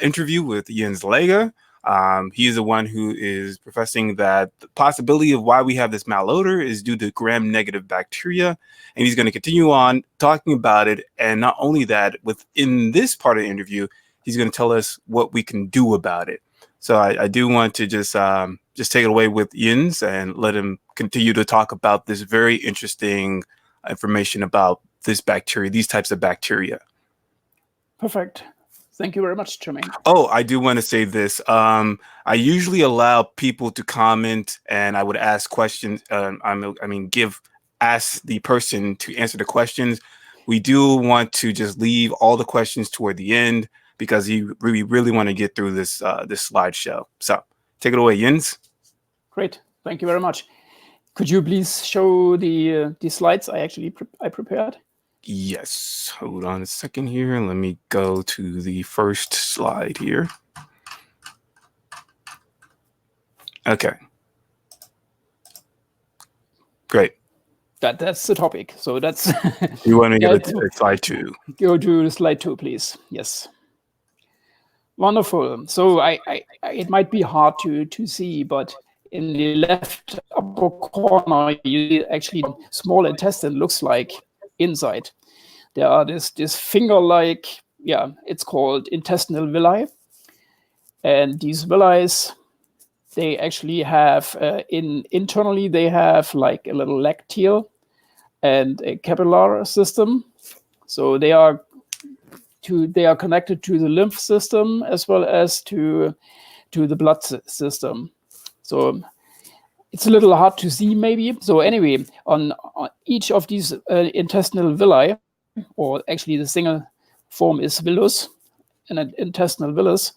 interview with Jens Lager. He is the one who is professing that the possibility of why we have this malodor is due to gram-negative bacteria, and he's going to continue on talking about it. And not only that, within this part of the interview, he's going to tell us what we can do about it. So I do want to just take it away with Jens and let him continue to talk about this very interesting information about this bacteria, these types of bacteria. Perfect. Thank you very much, Jermaine. Oh, I do want to say this. I usually allow people to comment, and I would ask questions. Ask the person to answer the questions. We do want to just leave all the questions toward the end because we really want to get through this slideshow. So take it away, Jens. Great. Thank you very much. Could you please show the slides I prepared? Yes. Hold on a second here. Let me go to the first slide here. Okay. Great. That's the topic. So that's you want to go to slide 2. Go to slide 2, please. Yes. Wonderful. So it might be hard to see, but in the left upper corner, you actually small intestine looks like inside. There are this finger-like, it's called intestinal villi, and these villi, they actually have internally they have like a little lacteal and a capillary system. So they are connected to the lymph system as well as to the blood system. So it's a little hard to see maybe. So anyway, on each of these intestinal villi, or actually the single form is villus, and an intestinal villus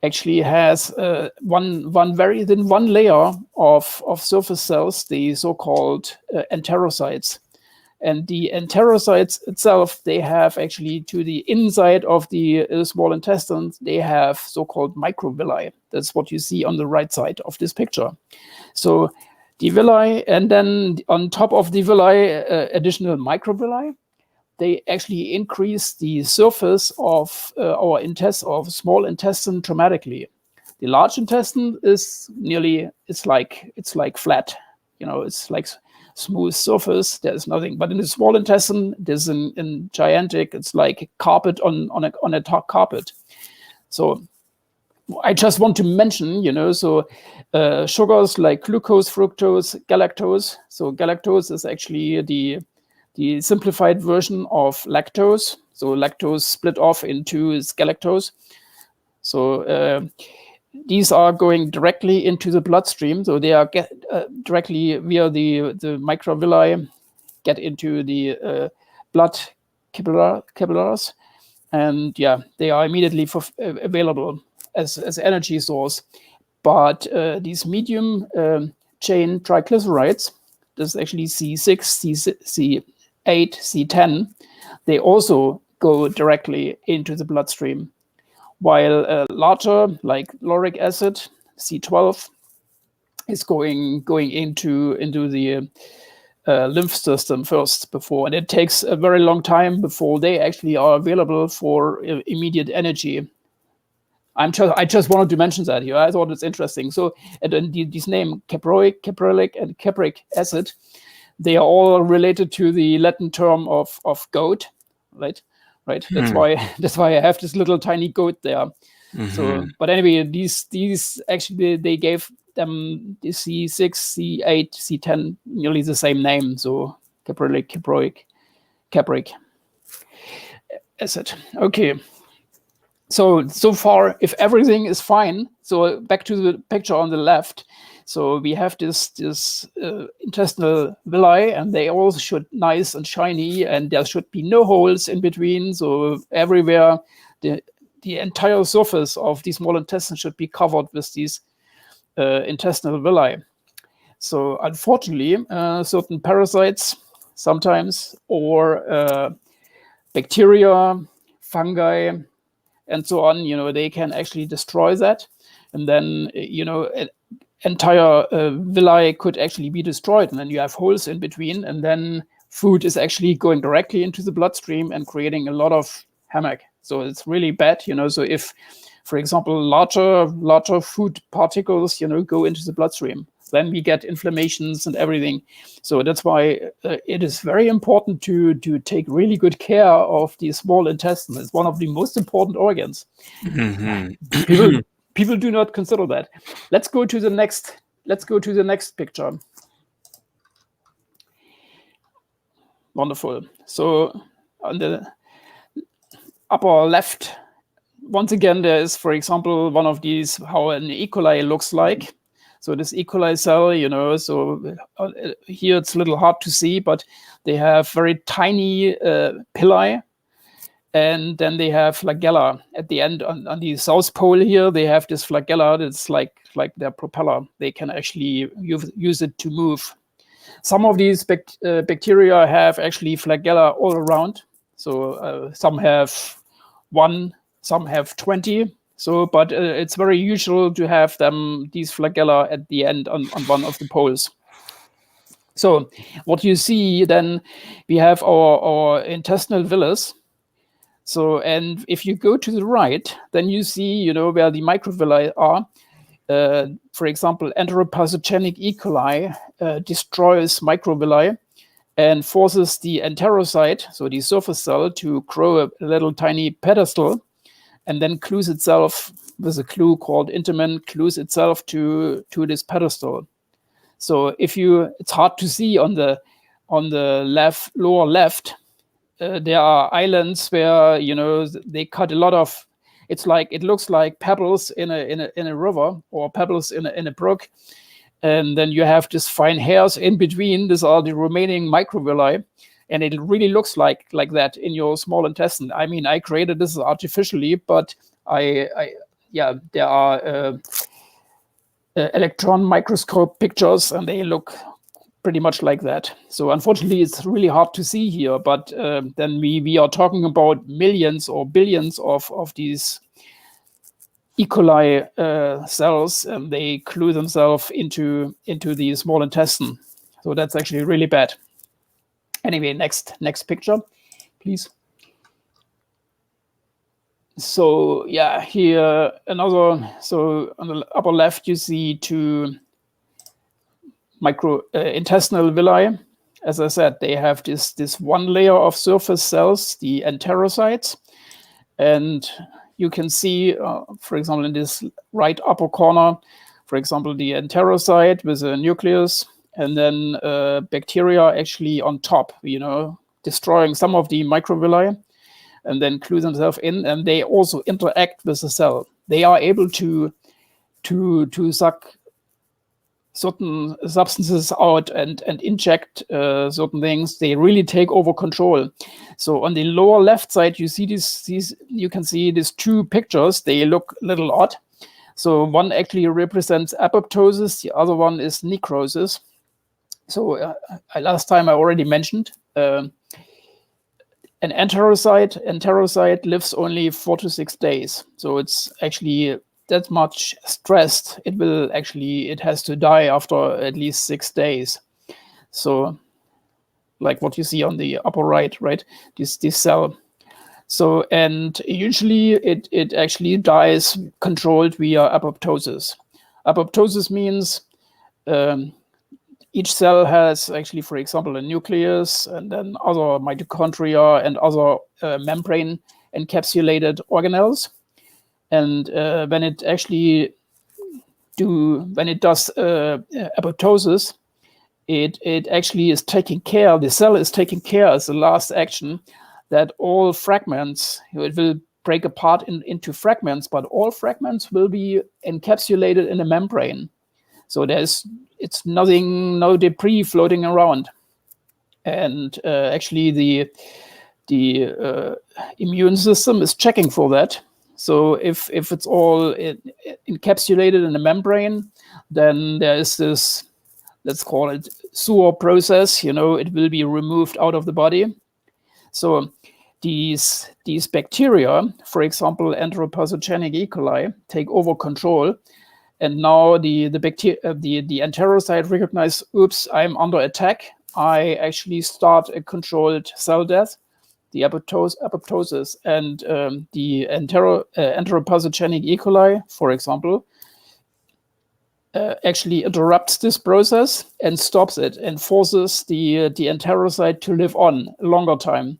actually has one very thin layer of surface cells, the so-called enterocytes. And the enterocytes itself, they have actually to the inside of the small intestine, they have so-called microvilli. That's what you see on the right side of this picture. So the villi, and then on top of the villi, additional microvilli, they actually increase the surface of our small intestine dramatically. The large intestine is it's like flat, it's like smooth surface. There's nothing. But in the small intestine, there's in gigantic. It's like a carpet on a top carpet. So I just want to mention, sugars like glucose, fructose, galactose. So galactose is actually the simplified version of lactose. So lactose split off into is galactose. So these are going directly into the bloodstream. So they are directly via the microvilli get into the blood capillaries, and they are immediately available as energy source. But these medium chain triglycerides, this is actually C6, C8, C10, they also go directly into the bloodstream, while larger, like lauric acid, C12, is going into the lymph system first and it takes a very long time before they actually are available for immediate energy. I just wanted to mention that here. I thought it's interesting. So, and then these names, caprolic, and capric acid, they are all related to the Latin term of goat, right? Right. That's why I have this little tiny goat there. Mm-hmm. So, but anyway, these actually they gave them the C6, C8, C10 nearly the same name. So caprolic, capric acid. Okay. So far, if everything is fine, so back to the picture on the left. So we have this intestinal villi, and they all should nice and shiny, and there should be no holes in between. So everywhere, the entire surface of the small intestine should be covered with these intestinal villi. So unfortunately, certain parasites sometimes, or bacteria, fungi, and so on, they can actually destroy that. And then, entire villi could actually be destroyed. And then you have holes in between. And then food is actually going directly into the bloodstream and creating a lot of havoc So it's really bad, So if, for example, larger food particles, go into the bloodstream, then we get inflammations and everything. So that's why it is very important to take really good care of the small intestine. It's one of the most important organs. People do not consider that. Let's go to the next picture. Wonderful. So on the upper left, once again, there is, for example, one of these, how an E. coli looks like. So this E. coli cell, so here it's a little hard to see, but they have very tiny villi, and then they have flagella at the end. On the south pole here, they have this flagella that's like their propeller. They can actually use it to move. Some of these bacteria have actually flagella all around. So some have 1, some have 20. So, but it's very usual to have these flagella at the end on one of the poles. So what you see then, we have our intestinal villi. So, and if you go to the right, then you see, where the microvilli are. For example, enteropathogenic E. coli destroys microvilli and forces the enterocyte, so the surface cell, to grow a little tiny pedestal, and then glues itself with a glue called interment, glues itself to this pedestal. So it's hard to see on the lower left. There are islands where they cut a lot of. It looks like pebbles in a river, or pebbles in a brook, and then you have just fine hairs in between. These are the remaining microvilli, and it really looks like that in your small intestine. I mean, I created this artificially, but there are electron microscope pictures, and they look pretty much like that. So unfortunately, it's really hard to see here, but then we are talking about millions or billions of these E. coli cells, and they glue themselves into the small intestine. So that's actually really bad. Anyway, next picture, please. So yeah, here another. So on the upper left, you see 2 intestinal villi. As I said, they have this one layer of surface cells, the enterocytes, and you can see, for example, in this right upper corner, for example, the enterocyte with a nucleus, and then bacteria actually on top, destroying some of the microvilli, and then glue themselves in, and they also interact with the cell. They are able to suck certain substances out and inject certain things. They really take over control. So on the lower left side, you see you can see these 2 pictures. They look a little odd. So one actually represents apoptosis, the other one is necrosis. So last time I already mentioned an enterocyte lives only 4 to 6 days. So it's actually that much stressed, it has to die after at least 6 days. So like what you see on the upper right, this cell. So, and usually it actually dies controlled via apoptosis. Apoptosis means each cell has actually, for example, a nucleus, and then other mitochondria and other membrane encapsulated organelles. And when it does apoptosis, it actually is taking care, the cell is taking care as the last action, that all fragments, it will break apart into fragments, but all fragments will be encapsulated in a membrane. So it's nothing, no debris floating around. And actually the immune system is checking for that. So if it's all encapsulated in a membrane, then there is this, let's call it sewer process, it will be removed out of the body. So these bacteria, for example, enteropathogenic E. coli, take over control. And now the enterocyte recognize, oops, I'm under attack. I actually start a controlled cell death. the apoptosis, and the enteropathogenic E. coli, for example, actually interrupts this process and stops it and forces the enterocyte to live on a longer time.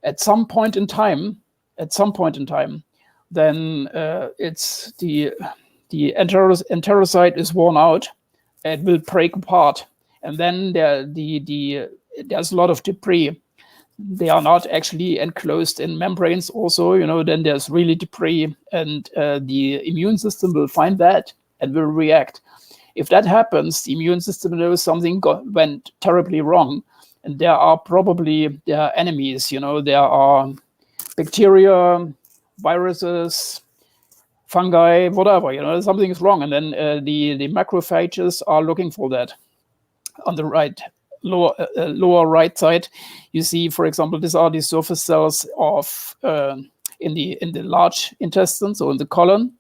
At some point in time, then it's the enterocyte is worn out. It will break apart, and then there's a lot of debris. They are not actually enclosed in membranes. Also, then there's really debris, and the immune system will find that and will react. If that happens, the immune system knows something went terribly wrong, and there are enemies. There are bacteria, viruses, fungi, whatever. Something is wrong, and then the macrophages are looking for that. On the lower right side, you see, for example, these are the surface cells of in the large intestine, so in the colon.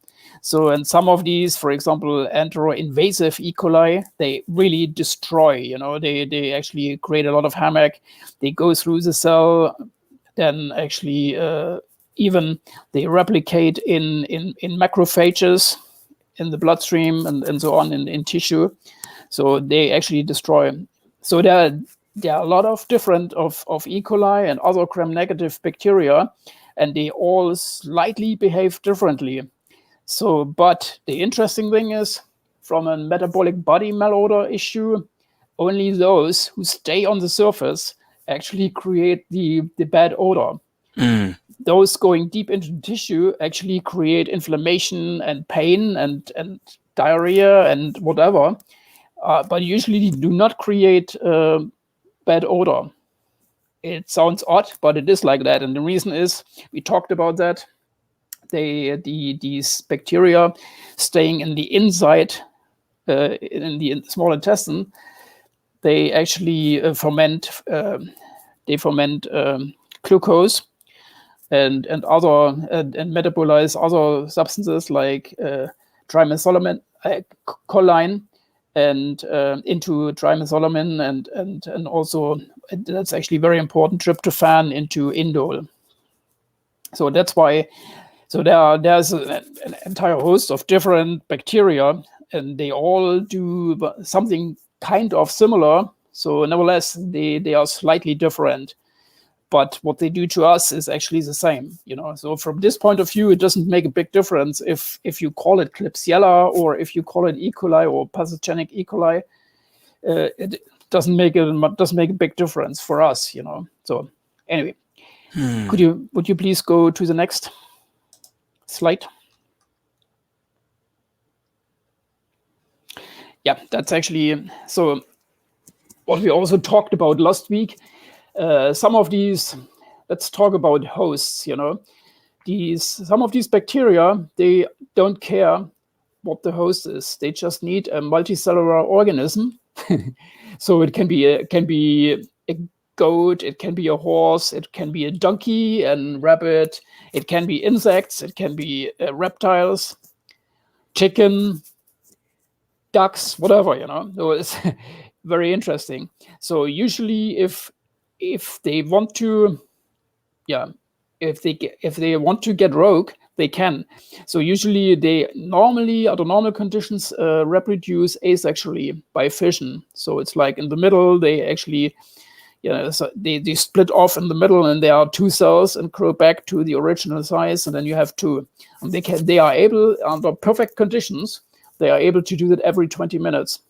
So, and some of these, for example, entero-invasive E. coli, they really destroy. They actually create a lot of havoc. They go through the cell, then actually even they replicate in macrophages in the bloodstream and so on in tissue. So they actually destroy. So there are a lot of different of E. coli and other gram-negative bacteria, and they all slightly behave differently. So, but the interesting thing is, from a metabolic body malodor issue, only those who stay on the surface actually create the bad odor. Those going deep into the tissue actually create inflammation and pain and diarrhea and whatever, but usually do not create bad odor. It sounds odd, but it is like that. And the reason is, we talked about that, these bacteria staying in the inside, in the small intestine, they actually ferment glucose and metabolize other substances like trimethylamine, choline, and into trimethylamine, and also, that's actually very important, tryptophan into indole. So that's why. So there's an entire host of different bacteria, and they all do something kind of similar. So nevertheless, they are slightly different. But what they do to us is actually the same. So from this point of view, it doesn't make a big difference if you call it Klebsiella or if you call it E. coli or pathogenic E. coli. It doesn't make a big difference for us. So anyway, would you please go to the next slide? Yeah, that's actually so what we also talked about last week. Some of these, let's talk about hosts. Some of these bacteria, they don't care what the host is. They just need a multicellular organism. So it can be a goat, it can be a horse, it can be a donkey and rabbit, it can be insects, it can be reptiles, chicken, ducks, whatever. So it's very interesting. So usually, if they want to, if they want to get rogue, they can. So usually they normally, under normal conditions, reproduce asexually by fission. So it's like in the middle, they actually, so they split off in the middle, and there are two cells and grow back to the original size, and then you have two. And they are able, under perfect conditions, they are able to do that every 20 minutes.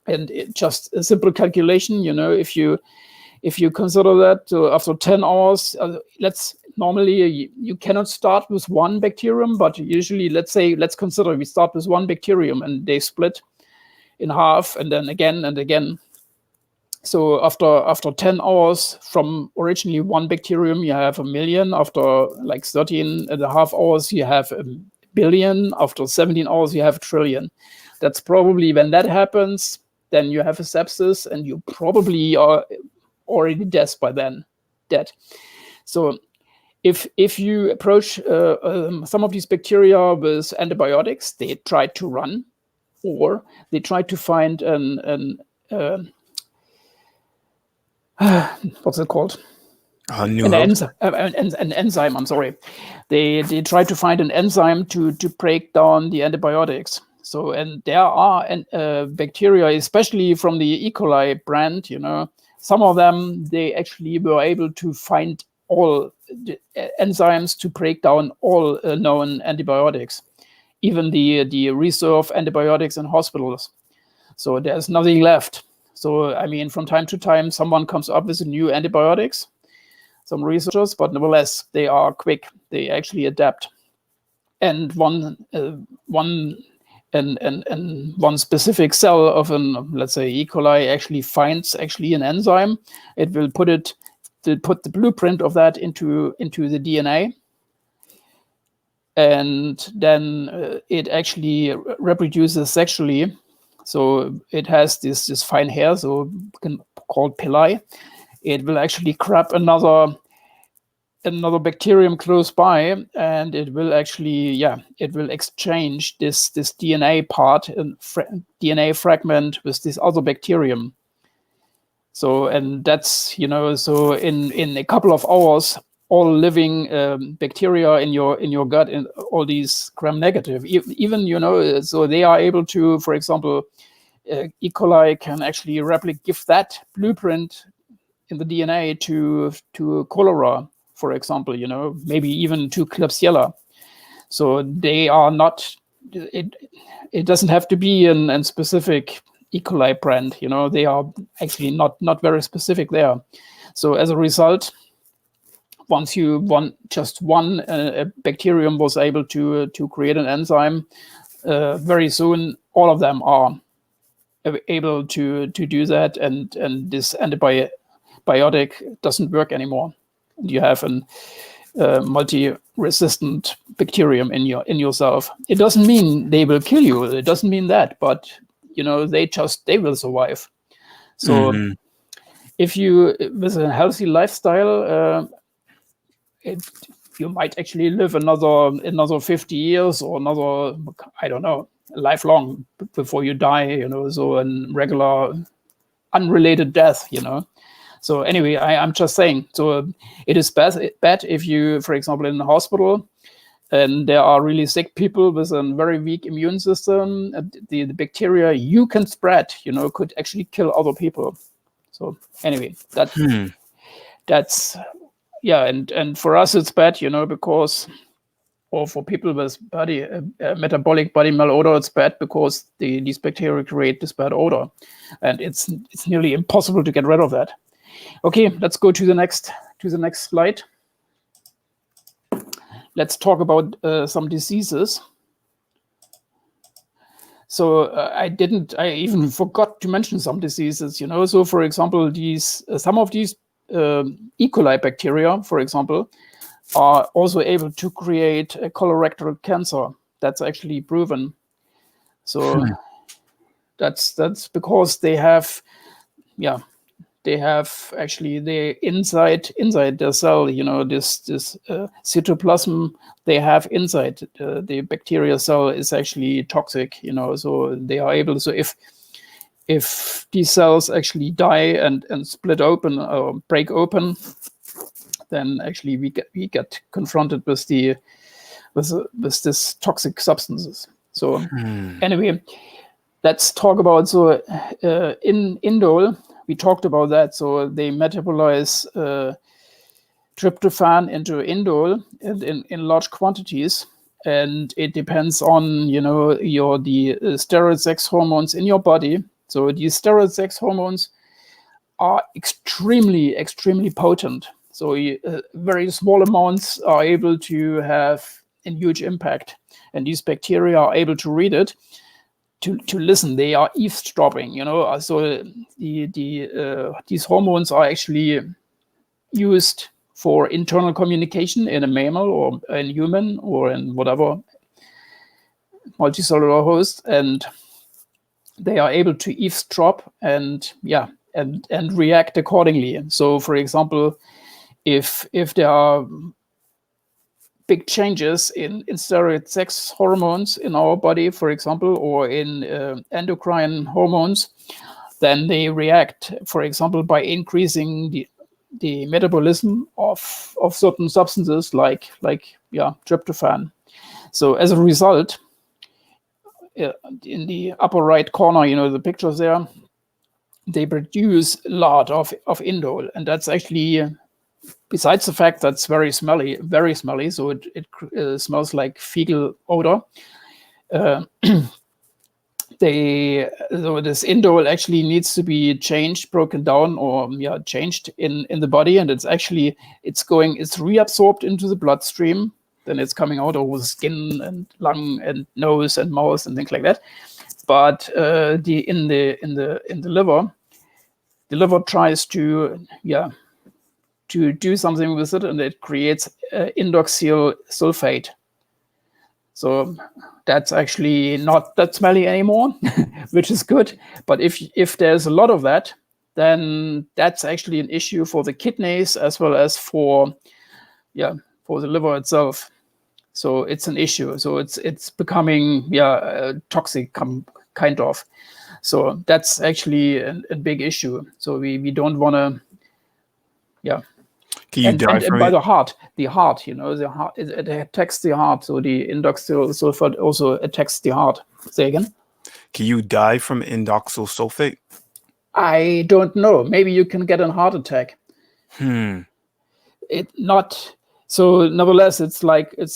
And just a simple calculation, if you consider that, so after 10 hours, normally you cannot start with one bacterium, but usually, let's consider we start with one bacterium and they split in half, and then again and again. So after 10 hours from originally one bacterium, you have 1 million. After like 13 and a half hours, you have 1 billion. After 17 hours, you have 1 trillion. That's probably, when that happens, then you have a sepsis, and you probably are already dead. So if you approach some of these bacteria with antibiotics, they try to run, or they try to find what's it called? an enzyme. I'm sorry. They try to find an enzyme to break down the antibiotics. So, and there are bacteria, especially from the E. coli brand. Some of them, they actually were able to find all the enzymes to break down all known antibiotics, even the reserve antibiotics in hospitals. So there's nothing left. So, I mean, from time to time, someone comes up with new antibiotics, some researchers, but nevertheless, they are quick. They actually adapt. And one specific cell of let's say, E. coli actually finds an enzyme. It will put the blueprint of that into the DNA. And then it actually reproduces sexually. So it has this fine hair, so called pili. It will actually grab another bacterium close by, and it will actually, it will exchange this DNA part and DNA fragment with this other bacterium. So, and that's, so in a couple of hours, all living bacteria in your gut, and all these gram-negative, even, so they are able to, for example, E. coli can actually give that blueprint in the DNA to cholera, for example, maybe even to Klebsiella. So they are not, it doesn't have to be a specific E. coli brand, they are actually not very specific there. So as a result, once just one bacterium was able to create an enzyme, very soon all of them are able to do that, and this antibiotic doesn't work anymore. You have a multi-resistant bacterium in yourself. It doesn't mean they will kill you. It doesn't mean that, but they will survive. So if you, with a healthy lifestyle, you might actually live another 50 years or another, I don't know, lifelong before you die, so a regular unrelated death, So anyway, I'm just saying, so it is bad if you, for example, in a hospital, and there are really sick people with a very weak immune system, the bacteria you can spread, could actually kill other people. So anyway, that's, and for us it's bad, because, or for people with metabolic body malodor, it's bad because these bacteria create this bad odor, and it's nearly impossible to get rid of that. Okay, let's go to the next slide. Let's talk about some diseases. So I even forgot to mention some diseases, So for example, some of these E. coli bacteria, for example, are also able to create a colorectal cancer. That's actually proven. So that's because they have actually inside their cell, this cytoplasm they have inside the bacteria cell is actually toxic, so they are able, so if these cells actually die and split open or break open, then actually we get confronted with this toxic substances. So anyway, let's talk about, so in indole, we talked about that. So they metabolize tryptophan into indole in large quantities, and it depends on the steroid sex hormones in your body. So these steroid sex hormones are extremely potent. So very small amounts are able to have a huge impact, and these bacteria are able to read it, to listen. They are eavesdropping, So these hormones are actually used for internal communication in a mammal or in human or in whatever multicellular host, and they are able to eavesdrop and react accordingly. So, for example, if there are big changes in steroid sex hormones in our body, for example, or in endocrine hormones, then they react, for example, by increasing the metabolism of certain substances like tryptophan. So as a result, in the upper right corner, the pictures there, they produce a lot of indole, and that's actually, besides the fact that's very smelly, so it smells like fecal odor. So this indole actually needs to be changed, broken down, or changed in the body, and it's reabsorbed into the bloodstream. Then it's coming out over the skin and lung and nose and mouth and things like that. But in the liver, the liver tries to do something with it, and it creates indoxyl sulfate. So that's actually not that smelly anymore, which is good. But if there's a lot of that, then that's actually an issue for the kidneys as well as for the liver itself. So it's an issue. So it's becoming toxic kind of. So that's actually a big issue. So we don't want to Can you die from by it? the heart, the heart, it attacks the heart. So the indoxyl sulfate also attacks the heart. Say again? Can you die from indoxyl sulfate? I don't know. Maybe you can get a heart attack. It not so. Nevertheless, it's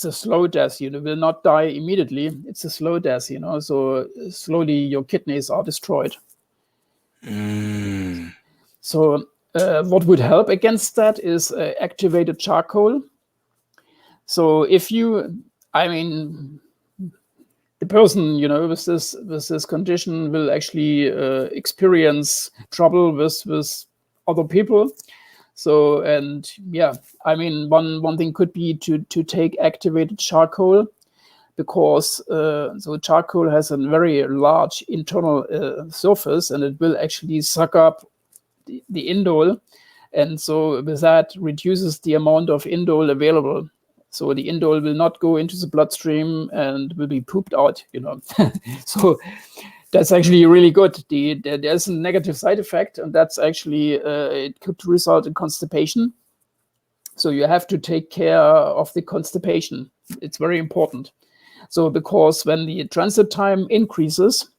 a slow death. You will not die immediately. It's a slow death. So slowly your kidneys are destroyed. So what would help against that is activated charcoal. So if the person with this condition will actually experience trouble with other people. So one thing could be to take activated charcoal, because so charcoal has a very large internal surface, and it will actually suck up the indole, and so with that reduces the amount of indole available. So the indole will not go into the bloodstream and will be pooped out. So that's actually really good. There's a negative side effect, and that's actually it could result in constipation. So you have to take care of the constipation. It's very important. So because when the transit time increases,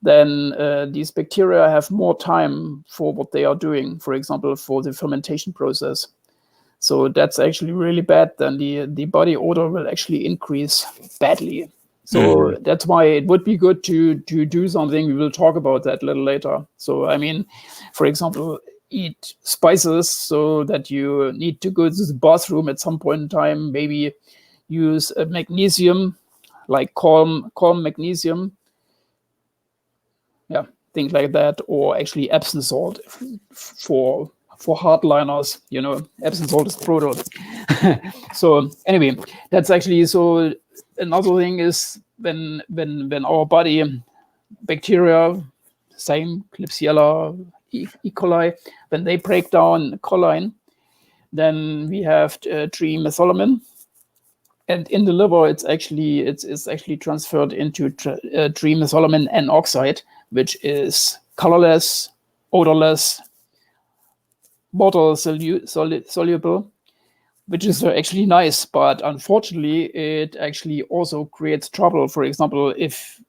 then these bacteria have more time for what they are doing, for example, for the fermentation process. So that's actually really bad. Then the body odor will actually increase badly. So that's why it would be good to do something. We will talk about that a little later. So, for example, eat spices so that you need to go to the bathroom at some point in time. Maybe use magnesium, like calm magnesium. Yeah, things like that. Or actually Epsom salt for hardliners. Epsom salt is brutal. So anyway, that's actually so. Another thing is when our body bacteria, same Klebsiella, E. coli, when they break down choline, then we have trimethylamine, and in the liver it's actually transferred into trimethylamine N oxide, which is colorless, odorless, water soluble, which is actually nice, but unfortunately, it actually also creates trouble. For example, if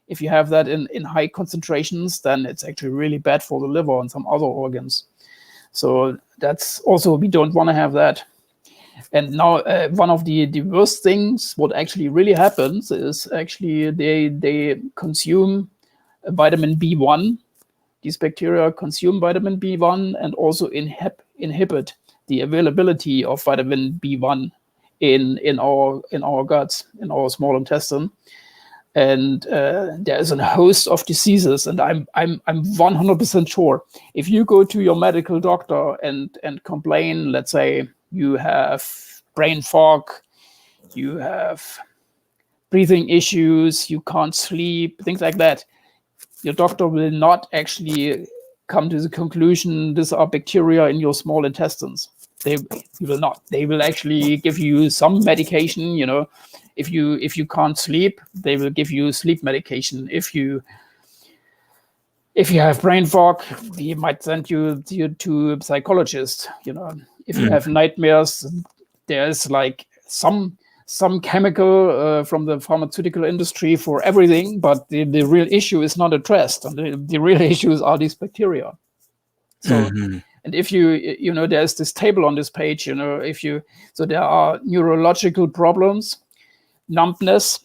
you have that in high concentrations, then it's actually really bad for the liver and some other organs. So that's also, we don't want to have that. And now one of the worst things, what actually really happens is actually they consume vitamin B1. These bacteria consume vitamin B1 and also inhibit the availability of vitamin B1 in our guts, in our small intestine, and there is a host of diseases. And I'm 100% sure if you go to your medical doctor and complain, let's say you have brain fog, you have breathing issues, you can't sleep, things like that, your doctor will not actually come to the conclusion these are bacteria in your small intestines. They will not. They will actually give you some medication. If you can't sleep, they will give you sleep medication. If you if you have brain fog, he might send you to a psychologist. If you have nightmares, there's like some chemical from the pharmaceutical industry for everything, but the real issue is not addressed. And the real issues are these bacteria. So, and if there's this table on this page, so there are neurological problems, numbness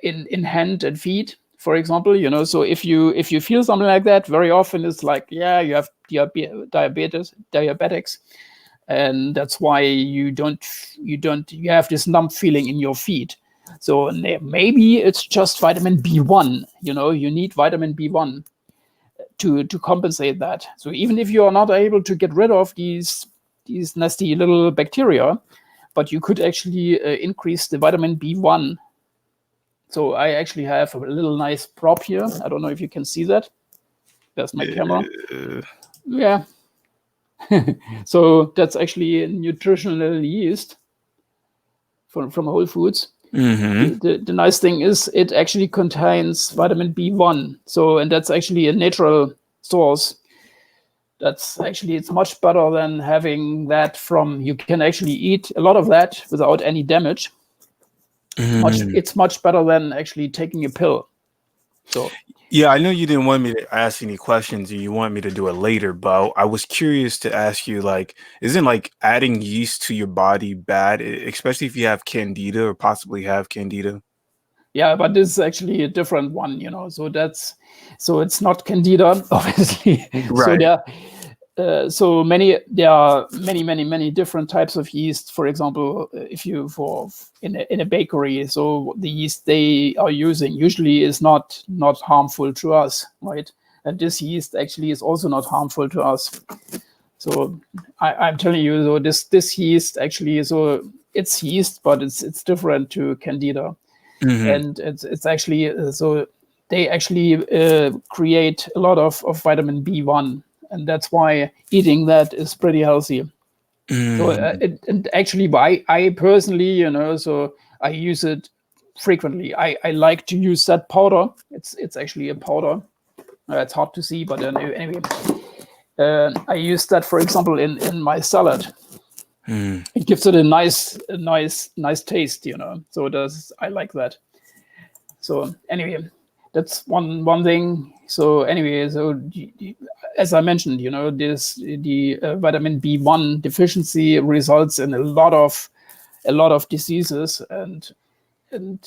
in hand and feet, for example, so if you feel something like that, very often it's like, yeah, you have diabetics, and that's why you have this numb feeling in your feet. So maybe it's just vitamin B1. You need vitamin B1 to compensate that. So even if you are not able to get rid of these nasty little bacteria, but you could actually increase the vitamin B1. So I actually have a little nice prop here. I don't know if you can see that. There's my camera. Yeah. So that's actually a nutritional yeast from Whole Foods. The nice thing is it actually contains vitamin B1. So, and that's actually a natural source. It's much better than having that you can actually eat a lot of that without any damage. It's much better than actually taking a pill. So yeah, I know you didn't want me to ask any questions and you want me to do it later, but I was curious to ask you, like, isn't like adding yeast to your body bad, especially if you have candida or possibly have candida? Yeah, but this is actually a different one, so it's not candida, obviously. Right. So there are many different types of yeast. For example, if you in a bakery, so the yeast they are using usually is not harmful to us, right? And this yeast actually is also not harmful to us. So I'm telling you, so this yeast actually, so it's yeast, but it's different to candida, and it's actually so they actually create a lot of vitamin B1. And that's why eating that is pretty healthy. So and actually, I personally, so I use it frequently. I like to use that powder. It's actually a powder. It's hard to see, but anyway, I use that, for example, in my salad. It gives it a nice taste, So I like that. So anyway, that's one thing. So anyway, so as I mentioned, the vitamin B1 deficiency results in a lot of diseases and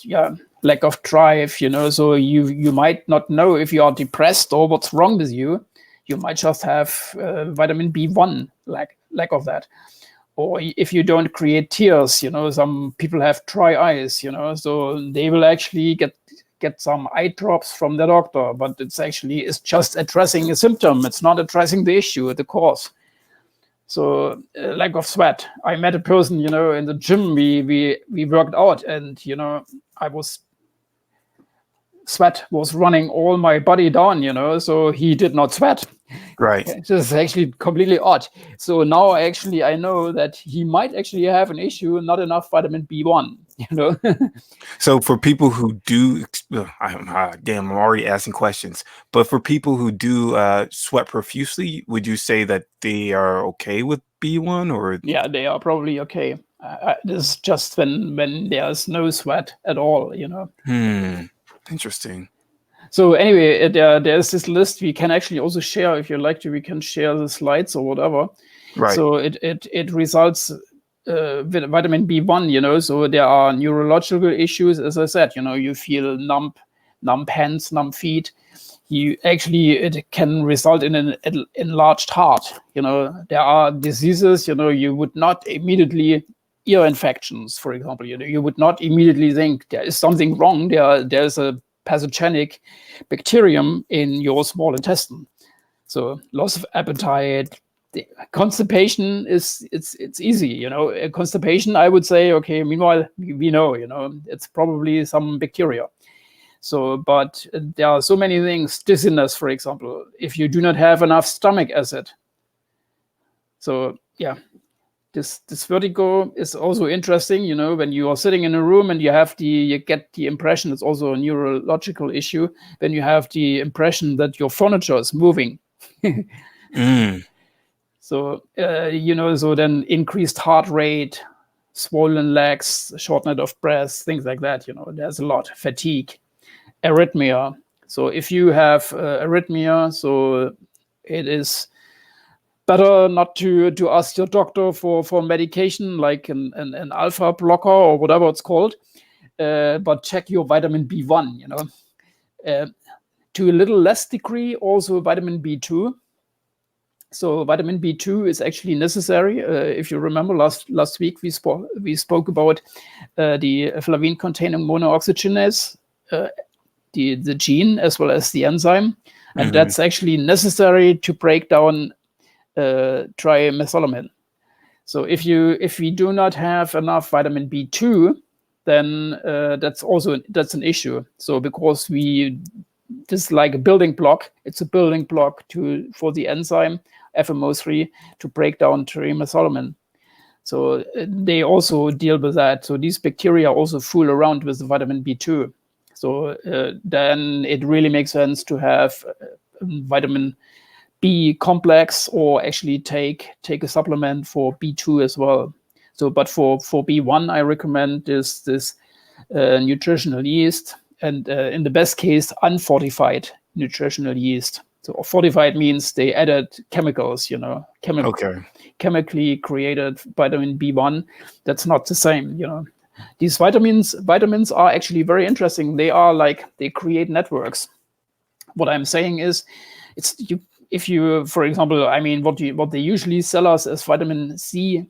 yeah, lack of drive. So you might not know if you are depressed or what's wrong with you. You might just have vitamin B1 lack of that. Or if you don't create tears, some people have dry eyes, so they will actually get some eye drops from the doctor, but it's just addressing a symptom. It's not addressing the issue, the cause. So lack of sweat. I met a person, in the gym. We worked out, and sweat was running all my body down, so he did not sweat. Right. This is actually completely odd. So now actually I know that he might actually have an issue, not enough vitamin B1, So for people who do, I'm already asking questions, but for people who do sweat profusely, would you say that they are okay with B1 or? Yeah, they are probably okay. This is just when there's no sweat at all, Interesting. So anyway, there's this list. We can actually also share, if you like to. We can share the slides or whatever. Right. So it results with vitamin B1. So there are neurological issues, as I said. You feel numb hands, numb feet. It can result in an enlarged heart. There are diseases. You would not immediately, ear infections, for example. You would not immediately think there is something wrong. There's a pathogenic bacterium in your small intestine. So loss of appetite, constipation it's easy. Constipation, I would say, okay, meanwhile, we know, it's probably some bacteria. So, but there are so many things, dizziness, for example, if you do not have enough stomach acid. So yeah, this vertigo is also interesting. You know, when you are sitting in a room and you get the impression, it's also a neurological issue, when you have the impression that your furniture is moving. So, you know, so then increased heart rate, swollen legs, shortness of breath, things like that. You know, there's a lot. Fatigue, arrhythmia. So if you have arrhythmia, so it is better not to ask your doctor for medication like an alpha blocker or whatever it's called, but check your vitamin B1, you know. To a little less degree, also vitamin B2. So vitamin B2 is actually necessary. If you remember last week, we spoke about the flavin-containing monooxygenase, the gene as well as the enzyme, and that's actually necessary to break down trimethylamine. So if we do not have enough vitamin B2, then that's an issue. So because this is like a building block. It's a building block for the enzyme FMO3 to break down trimethylamine. So they also deal with that. So these bacteria also fool around with the vitamin B2. So then it really makes sense to have vitamin B complex, or actually take a supplement for B2 as well. So, but for B1, I recommend this nutritional yeast, and in the best case, unfortified nutritional yeast. So fortified means they added chemicals, you know, chemically created vitamin B1. That's not the same, you know. These vitamins are actually very interesting. They create networks. What I'm saying is, if you, for example, I mean, what they usually sell us as vitamin C,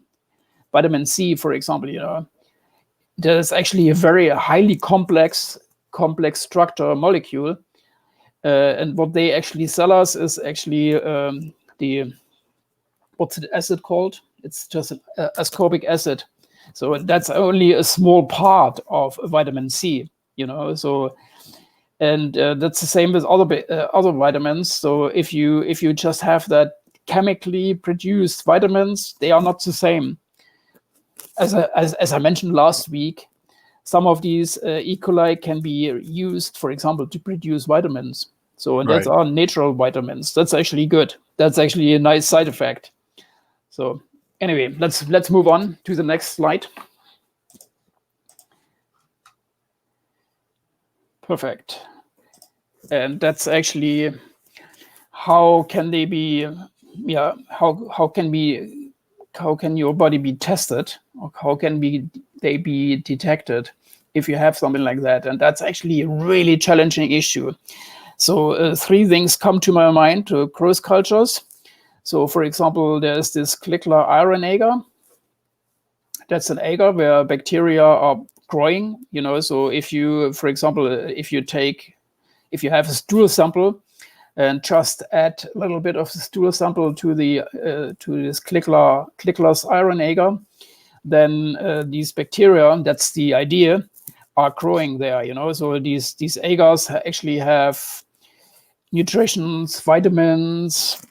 for example, you know, there's actually a very highly complex structure molecule, and what they actually sell us is actually what's the acid called? It's just ascorbic acid. So that's only a small part of vitamin C, you know. So, and that's the same with other vitamins. So if you just have that chemically produced vitamins, they are not the same. As I mentioned last week, some of these E. coli can be used, for example, to produce vitamins. So, and that's our natural vitamins. That's actually good. That's actually a nice side effect. So anyway, let's move on to the next slide. Perfect. And that's actually how can they be, yeah, how can your body be tested, or how can they be detected if you have something like that? And that's actually a really challenging issue. So three things come to my mind to cross cultures. So for example, there's this Klickler iron agar. That's an agar where bacteria are growing, you know. So if you, for example, if you have a stool sample and just add a little bit of the stool sample to this Klickler's iron agar, then these bacteria, that's the idea, are growing there, you know. So these agars actually have nutrients, vitamins,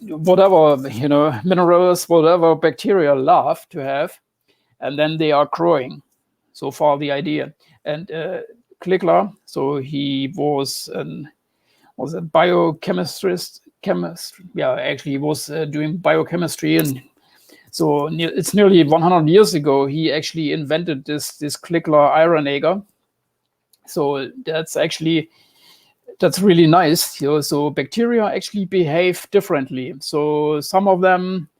whatever, you know, minerals, whatever bacteria love to have, and then they are growing. So far the idea. And Klickler, so he was a biochemist. Actually he was doing biochemistry, and so it's nearly 100 years ago he actually invented this Klickler iron agar. So that's really nice. You know, so bacteria actually behave differently. So some of them,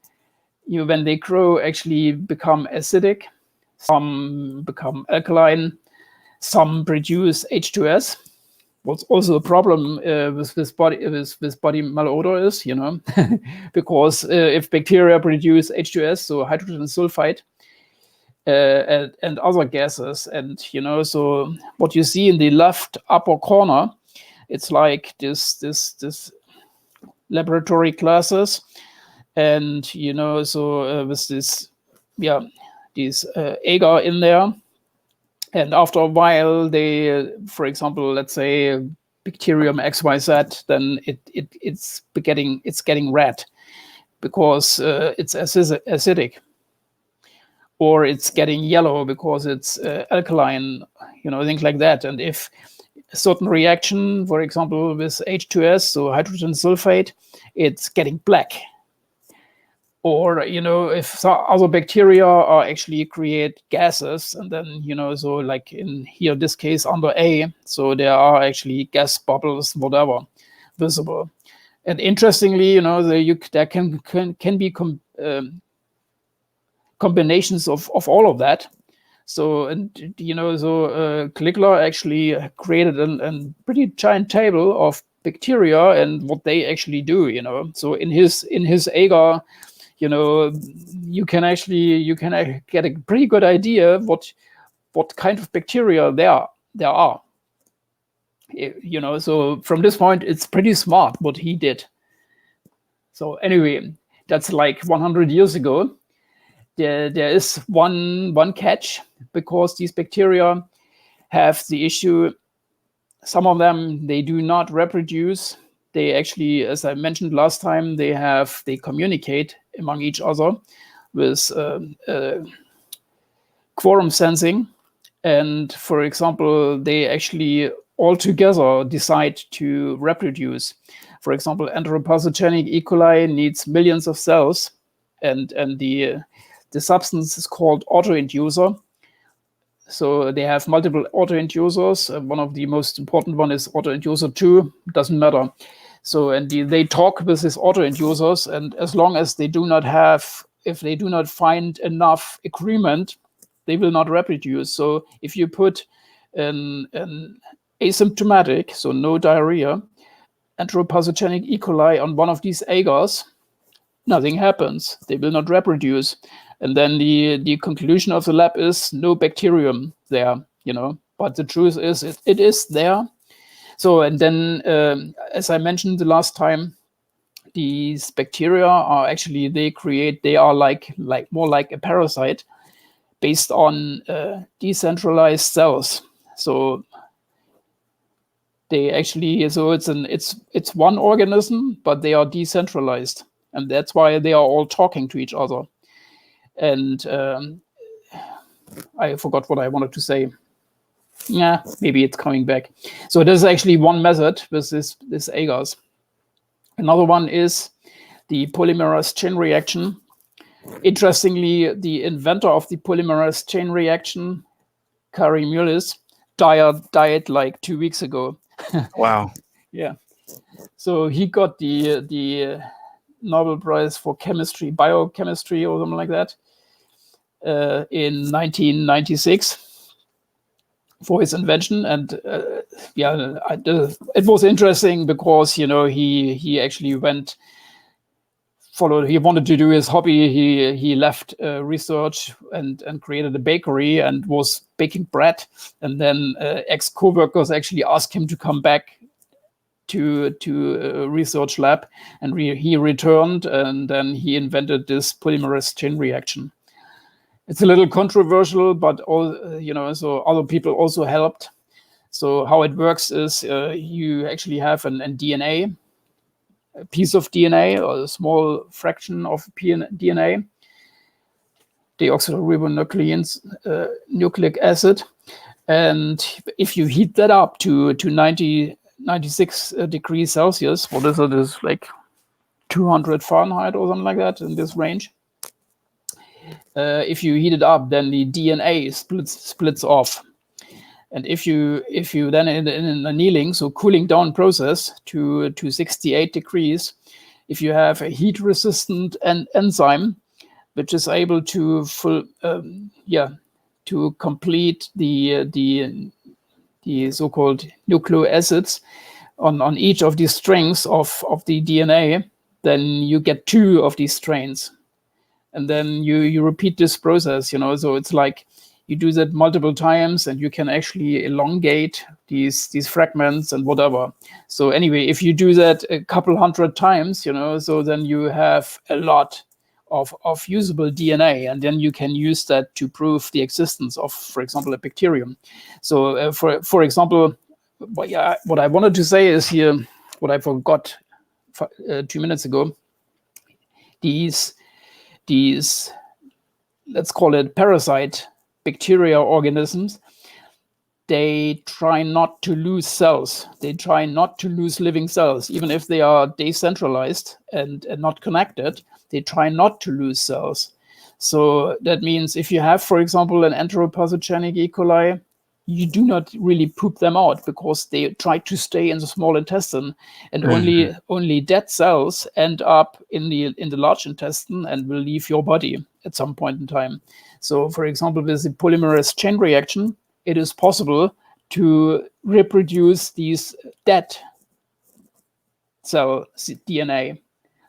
you know, when they grow, actually become acidic. Some become alkaline. Some produce H2S. What's also a problem with body malodor is, you know, because if bacteria produce H2S, so hydrogen sulfide, and other gases, and you know, so what you see in the left upper corner, it's like this laboratory classes, and you know, so with this, these agar in there, and after a while, they, for example, let's say bacterium XYZ, then it's getting red because it's acidic. or it's getting yellow because it's alkaline, things like that. And if a certain reaction, for example, with H2S, so hydrogen sulfate, it's getting black. Or, if some other bacteria are actually create gases, and then, so like in here, this case under A, so there are actually gas bubbles, whatever, visible. And interestingly, there can be combinations of all of that. So, and Klickler actually created a pretty giant table of bacteria and what they actually do. So in his agar, you can get a pretty good idea what kind of bacteria there are. So from this point, it's pretty smart what he did. So anyway, that's like 100 years ago. There is one catch, because these bacteria have the issue. Some of them, they do not reproduce. They actually, as I mentioned last time, they communicate among each other with quorum sensing. And for example, they actually all together decide to reproduce. For example, anthropopathogenic E. coli needs millions of cells, and the substance is called autoinducer. So they have multiple autoinducers. One of the most important one is autoinducer 2. Doesn't matter. So, and they talk with these autoinducers, and as long as they do not find enough agreement, they will not reproduce. So if you put an asymptomatic, so no diarrhea, anthropopathogenic E. coli on one of these agars, nothing happens. They will not reproduce. And then the conclusion of the lab is no bacterium there, But the truth is, it is there. So, and then, as I mentioned the last time, these bacteria are actually, they are like more like a parasite based on decentralized cells. So they actually, so it's one organism, but they are decentralized. And that's why they are all talking to each other. And I forgot what I wanted to say. Yeah, maybe it's coming back. So there's actually one method with this agars. Another one is the polymerase chain reaction. Interestingly, the inventor of the polymerase chain reaction, Kari Mullis, died like 2 weeks ago. Wow. Yeah. So he got the Nobel Prize for chemistry, biochemistry, or something like that, in 1996 for his invention. And it was interesting because he actually he wanted to do his hobby. He left research and created a bakery and was baking bread. And then ex co-workers actually asked him to come back to a research lab, and he returned, and then he invented this polymerase chain reaction. It's a little controversial, but so other people also helped. So how it works is you actually have a DNA, a piece of DNA, or a small fraction of DNA, deoxyribonucleins, nucleic acid, and if you heat that up to 96 degrees Celsius, what is it? Is like 200 Fahrenheit or something like that, in this range. If you heat it up, then the DNA splits off. And if you then in an annealing, so cooling down process to 68 degrees, if you have a heat resistant enzyme which is able to complete the so-called nucleoacids on each of these strings of the DNA, then you get 2 of these strains. And then you repeat this process, so it's like you do that multiple times, and you can actually elongate these fragments and whatever. So anyway, if you do that a couple hundred times, so then you have a lot of usable DNA, and then you can use that to prove the existence of, for example, a bacterium. So for example, what I wanted to say is here, what I forgot 2 minutes ago, these let's call it parasite bacteria organisms, they try not to lose cells. They try not to lose living cells, even if they are decentralized and not connected. They try not to lose cells. So that means if you have, for example, an enteropathogenic E. coli, you do not really poop them out because they try to stay in the small intestine, and only dead cells end up in the large intestine and will leave your body at some point in time. So, for example, with the polymerase chain reaction, it is possible to reproduce these dead cell DNA.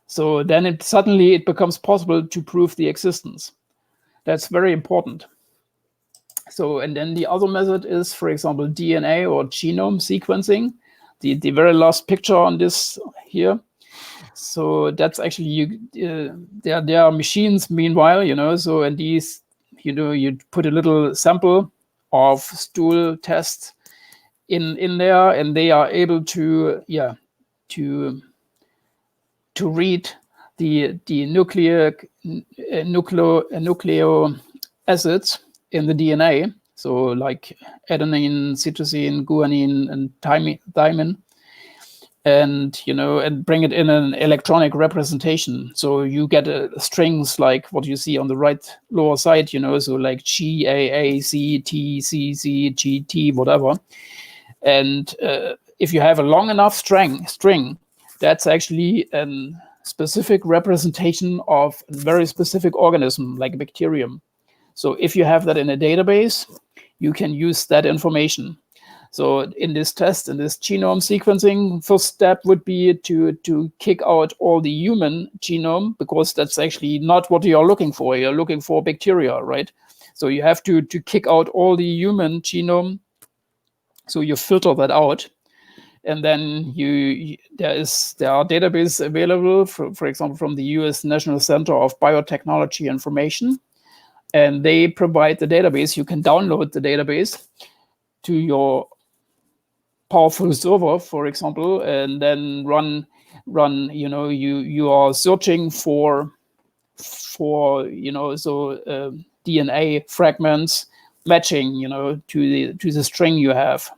So then suddenly it becomes possible to prove the existence. That's very important. So, and then the other method is, for example, DNA or genome sequencing. The very last picture on this here. So that's actually there are machines meanwhile, So and these, you put a little sample of stool tests in there, and they are able to read the nucleo acids in the DNA, so like adenine, cytosine, guanine, and thymine, and and bring it in an electronic representation. So you get strings like what you see on the right lower side, so like G, A, A, C, T, C, C, G, T, whatever. And if you have a long enough string, that's actually a specific representation of a very specific organism, like a bacterium. So if you have that in a database, you can use that information. So in this test, in this genome sequencing, first step would be to kick out all the human genome, because that's actually not what you're looking for. You're looking for bacteria, right? So you have to kick out all the human genome. So you filter that out. And then there are databases available, for example, from the US National Center of Biotechnology Information. And they provide the database. You can download the database to your powerful server, for example, and then run. You are searching for DNA fragments matching, to the string you have.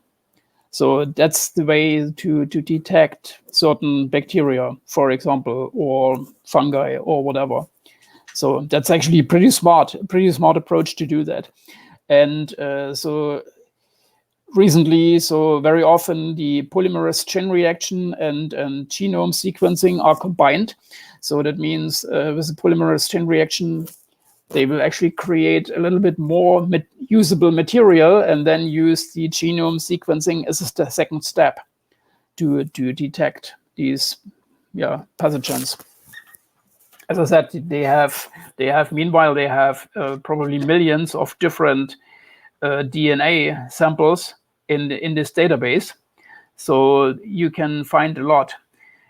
So that's the way to detect certain bacteria, for example, or fungi or whatever. So that's actually pretty smart approach to do that. And so recently, so very often the polymerase chain reaction and genome sequencing are combined. So that means with the polymerase chain reaction, they will actually create a little bit more usable material and then use the genome sequencing as a second step to detect these pathogens. As I said, they have meanwhile probably millions of different DNA samples in this database, so you can find a lot.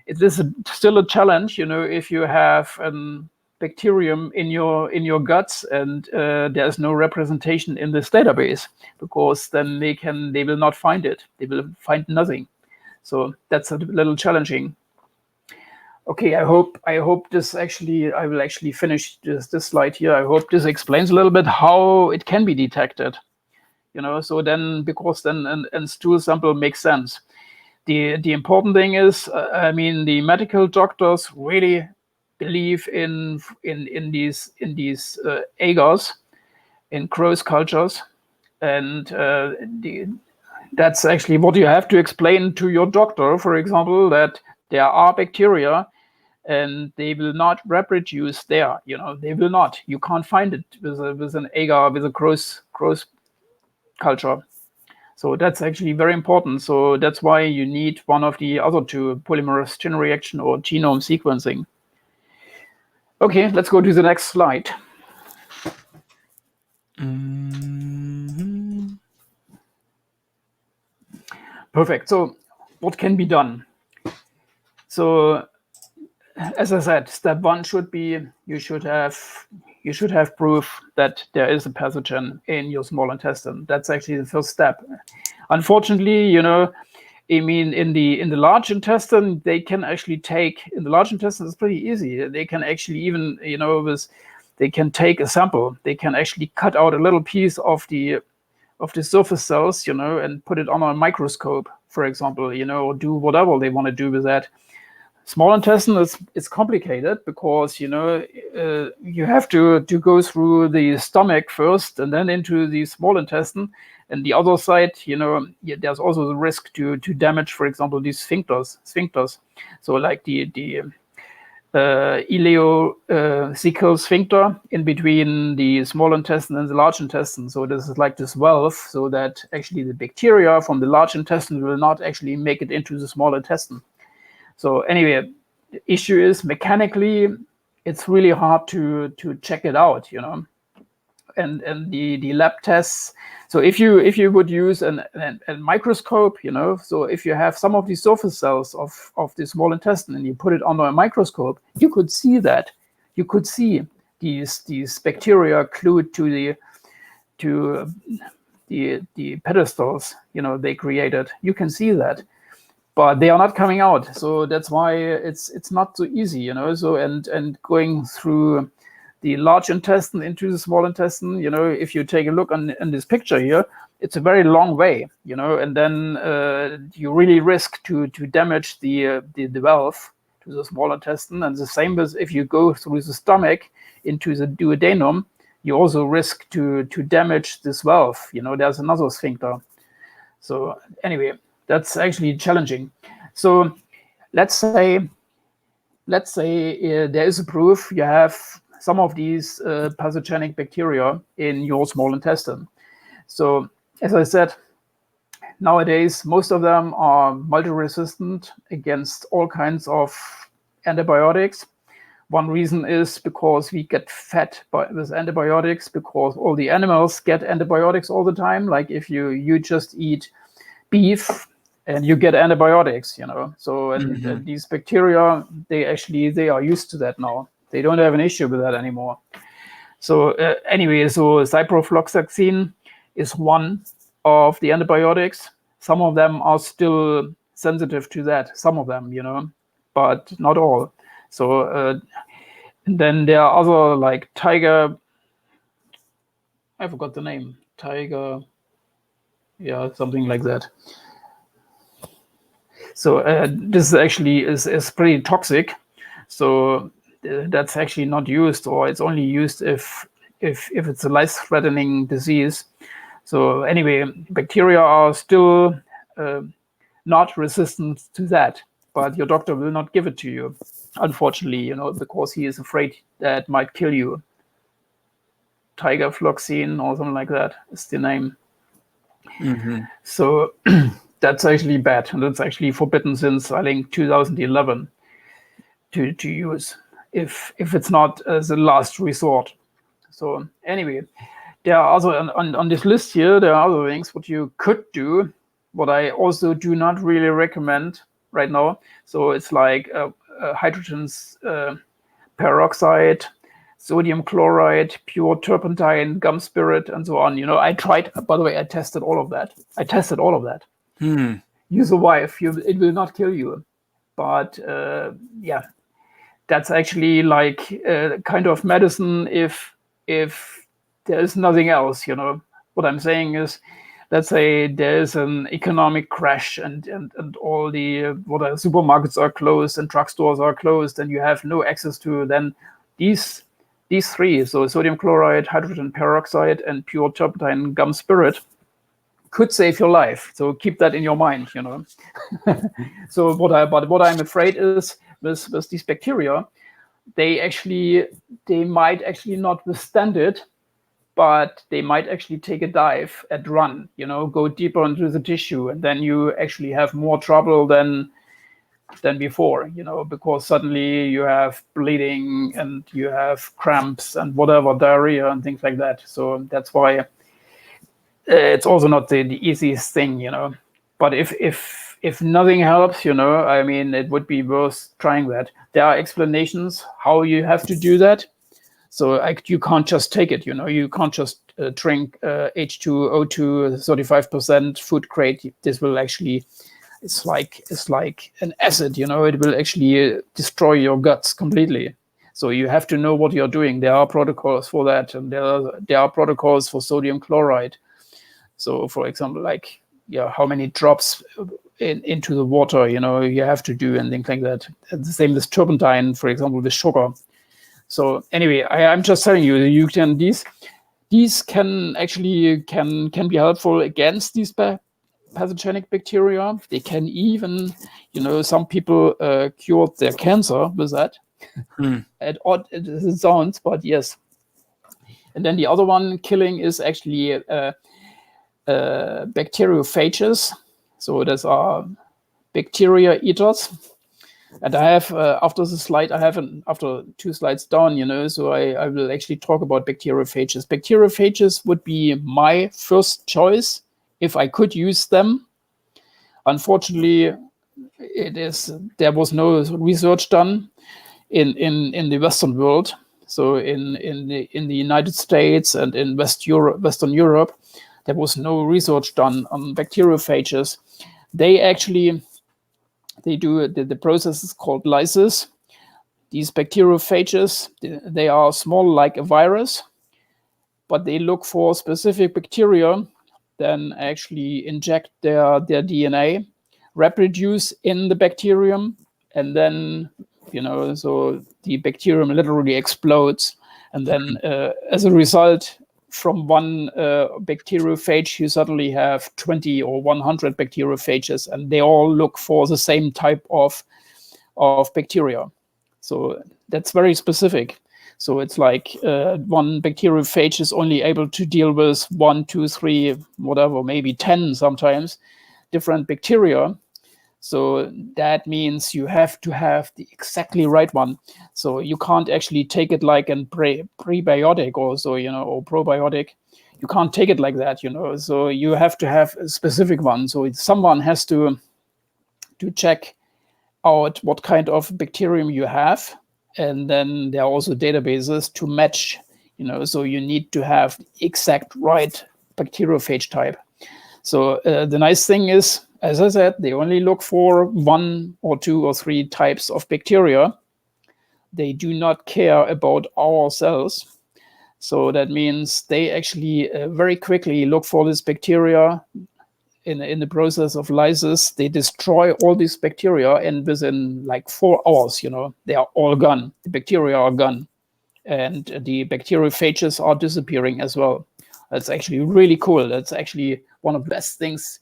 It is still a challenge, if you have bacterium in your guts and there's no representation in this database, because then they will not find it. They will find nothing. So that's a little challenging. Okay, I hope this actually, I will actually finish this slide here. I hope this explains a little bit how it can be detected. So then, because then a stool sample makes sense. The important thing is, the medical doctors really believe in these agars, in gross cultures, and that's actually what you have to explain to your doctor, for example, that there are bacteria and they will not reproduce there. They will not. You can't find it with an agar, with a gross culture. So that's actually very important. So that's why you need one of the other two, polymerase chain reaction or genome sequencing. Okay, let's go to the next slide. Perfect. So what can be done? So as I said, step one should be you should have proof that there is a pathogen in your small intestine. That's actually the first step. Unfortunately, in the large intestine, they can actually in the large intestine, it's pretty easy. They can actually even, they can take a sample. They can actually cut out a little piece of the surface cells, and put it on a microscope, for example, or do whatever they want to do with that. Small intestine is complicated because you have to go through the stomach first and then into the small intestine, and the other side, there's also the risk to damage, for example, these sphincters. So like the ileocecal sphincter in between the small intestine and the large intestine. So this is like this valve, so that actually the bacteria from the large intestine will not actually make it into the small intestine. So anyway, the issue is mechanically, it's really hard to check it out, and the lab tests. So if you would use a microscope, so if you have some of the surface cells of the small intestine and you put it under a microscope, you could see that. You could see these bacteria glued to the pedestals, they created. You can see that. But they are not coming out, so that's why it's not so easy, So and going through the large intestine into the small intestine, if you take a look in this picture here, it's a very long way, and then you really risk to damage the valve to the small intestine, and the same as if you go through the stomach into the duodenum, you also risk to damage this valve. There's another sphincter. So anyway, that's actually challenging. So let's say there is a proof you have some of these pathogenic bacteria in your small intestine. So as I said, nowadays most of them are multi-resistant against all kinds of antibiotics. One reason is because we get fed with antibiotics because all the animals get antibiotics all the time. Like if you just eat beef, and you get antibiotics, So and these bacteria, they are used to that now. They don't have an issue with that anymore. So anyway, so ciprofloxacin is one of the antibiotics. Some of them are still sensitive to that. Some of them, but not all. So then there are other like tiger. I forgot the name. Tiger. Yeah, something like that. So this actually is pretty toxic. So that's actually not used, or it's only used if it's a life-threatening disease. So anyway, bacteria are still not resistant to that, but your doctor will not give it to you, unfortunately, because he is afraid that might kill you. Tigerfloxine or something like that is the name. So that's actually bad, and that's actually forbidden since I think 2011 to use if it's not as a last resort. So anyway, there are also on this list here, there are other things what you could do, what I also do not really recommend right now. So it's like hydrogen peroxide, sodium chloride, pure turpentine, gum spirit, and so on. I tried, by the way, I tested all of that. You survive, it will not kill you. But yeah, that's actually like kind of medicine if there's nothing else, What I'm saying is, let's say there's an economic crash and all the supermarkets are closed and drugstores are closed and you have no access to then these three, so sodium chloride, hydrogen peroxide, and pure turpentine gum spirit, could save your life. So keep that in your mind, So what I'm afraid is with these bacteria, they might actually not withstand it, but they might actually take a dive and run, go deeper into the tissue, and then you actually have more trouble than before, because suddenly you have bleeding and you have cramps and whatever, diarrhea and things like that. So that's why it's also not the easiest thing, But if nothing helps, I mean, it would be worth trying that. There are explanations how you have to do that. So you can't just take it, you can't just drink H2O2 35% food grade. This will actually, it's like an acid, it will actually destroy your guts completely. So you have to know what you're doing. There are protocols for that, and there are protocols for sodium chloride. So, for example, like how many drops into the water, you have to do, and things like that. And the same with turpentine, for example, with sugar. So anyway, I'm just telling you, you can these can actually can be helpful against these pathogenic bacteria. They can even, some people cured their cancer with that. At odd it sounds, but yes. And then the other one killing is actually bacteriophages. So those are bacteria eaters. And I have, after the slide, after 2 slides down, so I will actually talk about bacteriophages. Bacteriophages would be my first choice if I could use them. Unfortunately, there was no research done in the Western world. So in the United States and in Western Europe, there was no research done on bacteriophages. They do the process is called lysis. These bacteriophages, they are small like a virus, but they look for specific bacteria, then actually inject their DNA, reproduce in the bacterium, and then, so the bacterium literally explodes. And then as a result, from one bacteriophage, you suddenly have 20 or 100 bacteriophages, and they all look for the same type of bacteria. So that's very specific. So it's like one bacteriophage is only able to deal with 1, 2, 3, whatever, maybe 10 sometimes, different bacteria. So that means you have to have the exactly right one. So you can't actually take it like a prebiotic also, or probiotic. You can't take it like that, So you have to have a specific one. So someone has to check out what kind of bacterium you have. And then there are also databases to match, so you need to have the exact right bacteriophage type. So the nice thing is, as I said, they only look for 1 or 2 or 3 types of bacteria. They do not care about our cells. So that means they actually very quickly look for this bacteria. In the process of lysis, they destroy all these bacteria, and within like 4 hours, they are all gone. The bacteria are gone, and the bacteriophages are disappearing as well. That's actually really cool. That's actually one of the best things,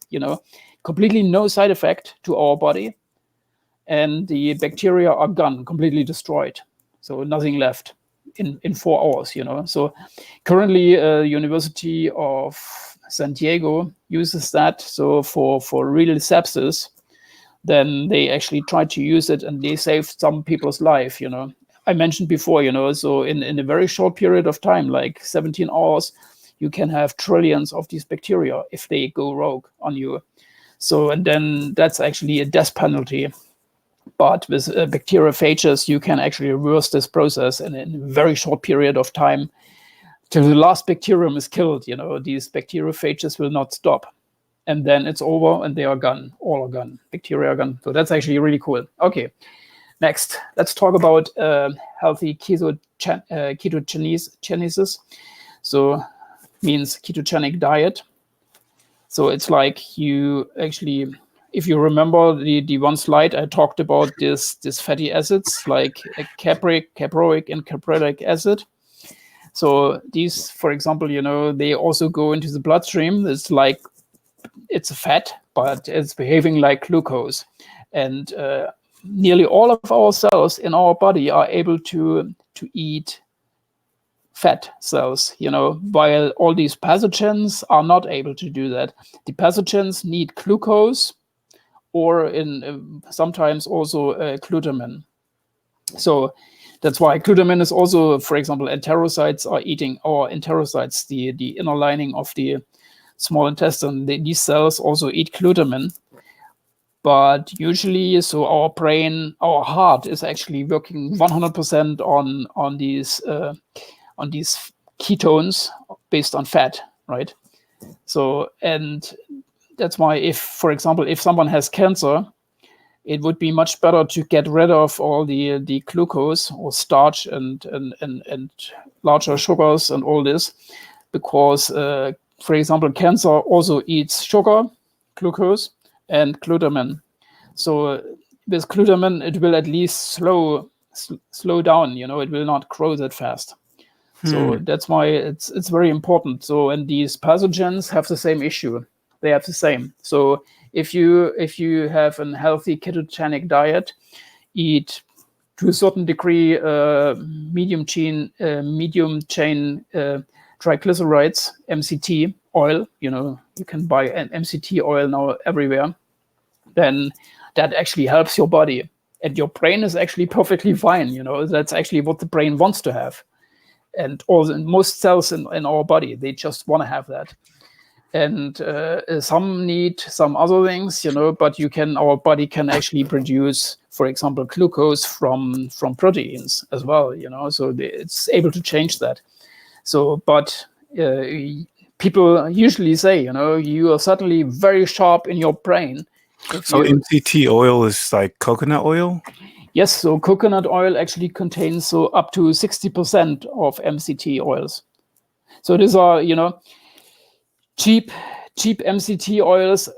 completely no side effect to our body, and the bacteria are gone, completely destroyed. So nothing left in 4 hours, So currently, University of San Diego uses that. So for real sepsis, then they actually try to use it, and they saved some people's life, I mentioned before, so in a very short period of time, like 17 hours, you can have trillions of these bacteria if they go rogue on you. So, and then that's actually a death penalty. But with bacteriophages, you can actually reverse this process in a very short period of time till the last bacterium is killed. These bacteriophages will not stop. And then it's over, and they are gone. All are gone. Bacteria are gone. So that's actually really cool. Okay, next, let's talk about healthy ketogenesis. So means ketogenic diet. So it's like you actually, if you remember the one slide, I talked about this fatty acids like caproic and caproic acid. So these, for example, they also go into the bloodstream. It's like it's a fat, but it's behaving like glucose. And nearly all of our cells in our body are able to eat fat cells, while all these pathogens are not able to do that. The pathogens need glucose, or in sometimes also glutamine. So that's why glutamine is also, for example, enterocytes are eating, or enterocytes, the inner lining of the small intestine. These cells also eat glutamine. But usually, so our brain, our heart is actually working 100% on these ketones based on fat, right? So, and that's why if, for example, if someone has cancer, it would be much better to get rid of all the glucose or starch and larger sugars and all this, because, for example, cancer also eats sugar, glucose, and glutamine. So with glutamine, it will at least slow down. You know, it will not grow that fast. So that's why it's very important. So, and these pathogens have the same issue. They have the same. So if you have a healthy ketogenic diet, eat to a certain degree medium chain triglycerides, MCT oil. You know, you can buy an MCT oil now everywhere. Then that actually helps your body, and your brain is actually perfectly fine. You know, that's actually what the brain wants to have. And most cells in our body, they just want to have that. And some need some other things, you know, but our body can actually produce, for example, glucose from proteins as well, you know, so it's able to change that. So, but people usually say, you know, you are suddenly very sharp in your brain. So MCT oil is like coconut oil? Yes, so coconut oil actually contains up to 60% of MCT oils. So these are, you know, cheap MCT oils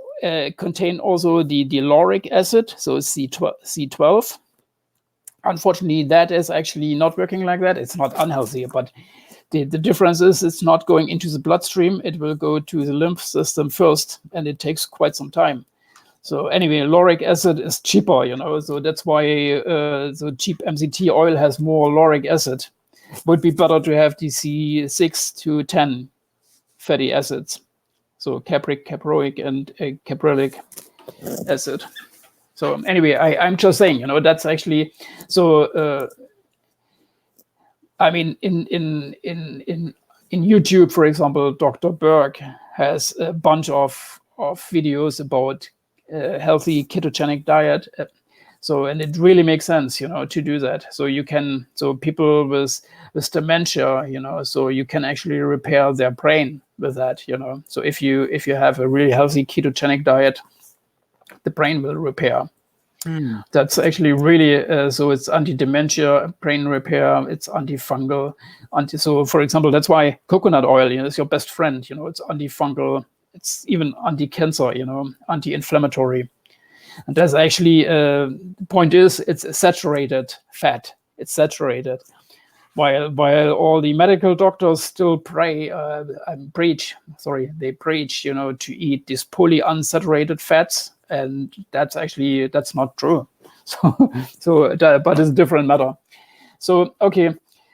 contain also the lauric acid, so C12. Unfortunately, that is actually not working like that. It's not unhealthy, but the difference is it's not going into the bloodstream. It will go to the lymph system first, and it takes quite some time. So anyway, lauric acid is cheaper, you know, so that's why the cheap MCT oil has more lauric acid. Would be better to have the C6 to 10 fatty acids. So caproic, and caprylic acid. So anyway, I'm just saying, you know, that's actually, so, I mean, in YouTube, for example, Dr. Berg has a bunch of videos about healthy ketogenic diet. So, and it really makes sense, you know, to do that. So so people with dementia, you know, so you can actually repair their brain with that, you know. So if you have a really healthy ketogenic diet, the brain will repair. That's actually really, so it's anti-dementia, brain repair, it's antifungal, so for example, that's why coconut oil, you know, is your best friend, you know, it's antifungal, it's even anti-cancer, you know, anti-inflammatory. And that's actually, the point is, it's saturated fat. It's saturated. While all the medical doctors still preach, you know, to eat these polyunsaturated fats, and that's not true. But it's a different matter. So, okay.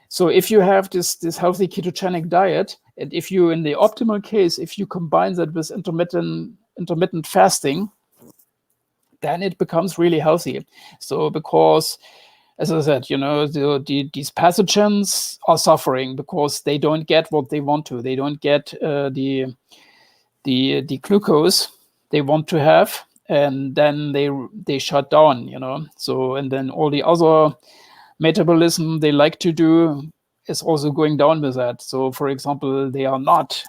So if you have this healthy ketogenic diet, and if you, in the optimal case, if you combine that with intermittent fasting, then it becomes really healthy. So because, as I said, you know, these pathogens are suffering because they don't get what they want to. They don't get the glucose they want to have, and then they shut down, you know. So, and then all the other metabolism they like to do is also going down with that. So, for example, they are not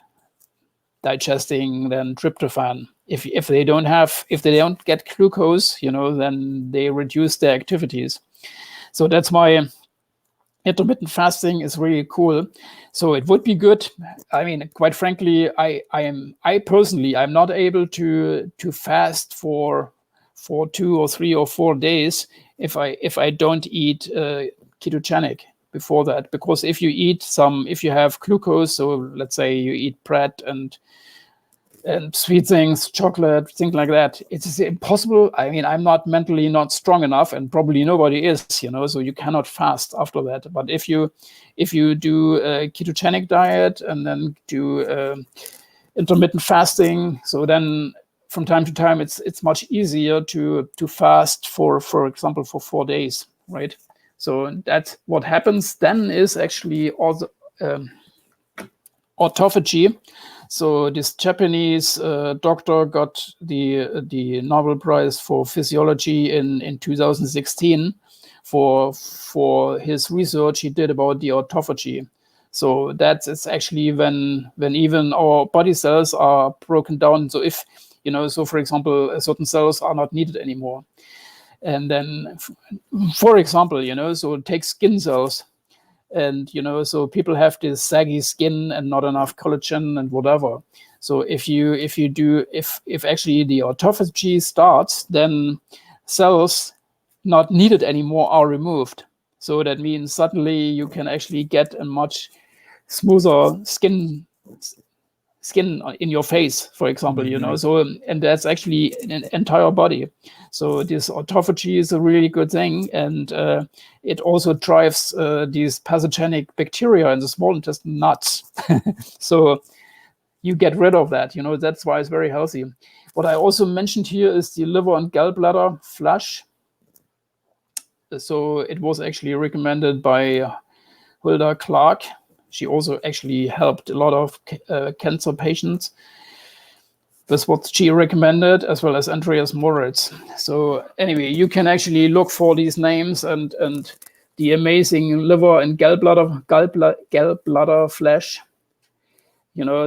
digesting then tryptophan. If they don't get glucose, you know, then they reduce their activities. So that's why intermittent fasting is really cool. So it would be good. I mean, quite frankly, I personally, I'm not able to fast for 2 or 3 or 4 days if I don't eat ketogenic before that, because if you have glucose, so let's say you eat bread and sweet things, chocolate, things like that, it's impossible. I mean, I'm not mentally not strong enough, and probably nobody is, you know, so you cannot fast after that. But if you do a ketogenic diet and then do intermittent fasting, so then from time to time it's much easier to fast for example for 4 days, right? So that's what happens then is actually also autophagy. So this Japanese doctor got the Nobel Prize for Physiology in 2016 for his research he did about the autophagy. So it's actually when even our body cells are broken down. So if, you know, so for example, certain cells are not needed anymore. And then, for example, so take skin cells. And, so people have this saggy skin and not enough collagen and whatever. So if actually the autophagy starts, then cells not needed anymore are removed. So that means suddenly you can actually get a much smoother skin in your face, for example, so, and that's actually an entire body. So this autophagy is a really good thing, and it also drives these pathogenic bacteria in the small intestine nuts. So you get rid of that, that's why it's very healthy. What I also mentioned here is the liver and gallbladder flush. So it was actually recommended by Hilda Clark. She also actually helped a lot of cancer patients. That's what she recommended, as well as Andreas Moritz. So anyway, you can actually look for these names and the amazing liver and gallbladder flash.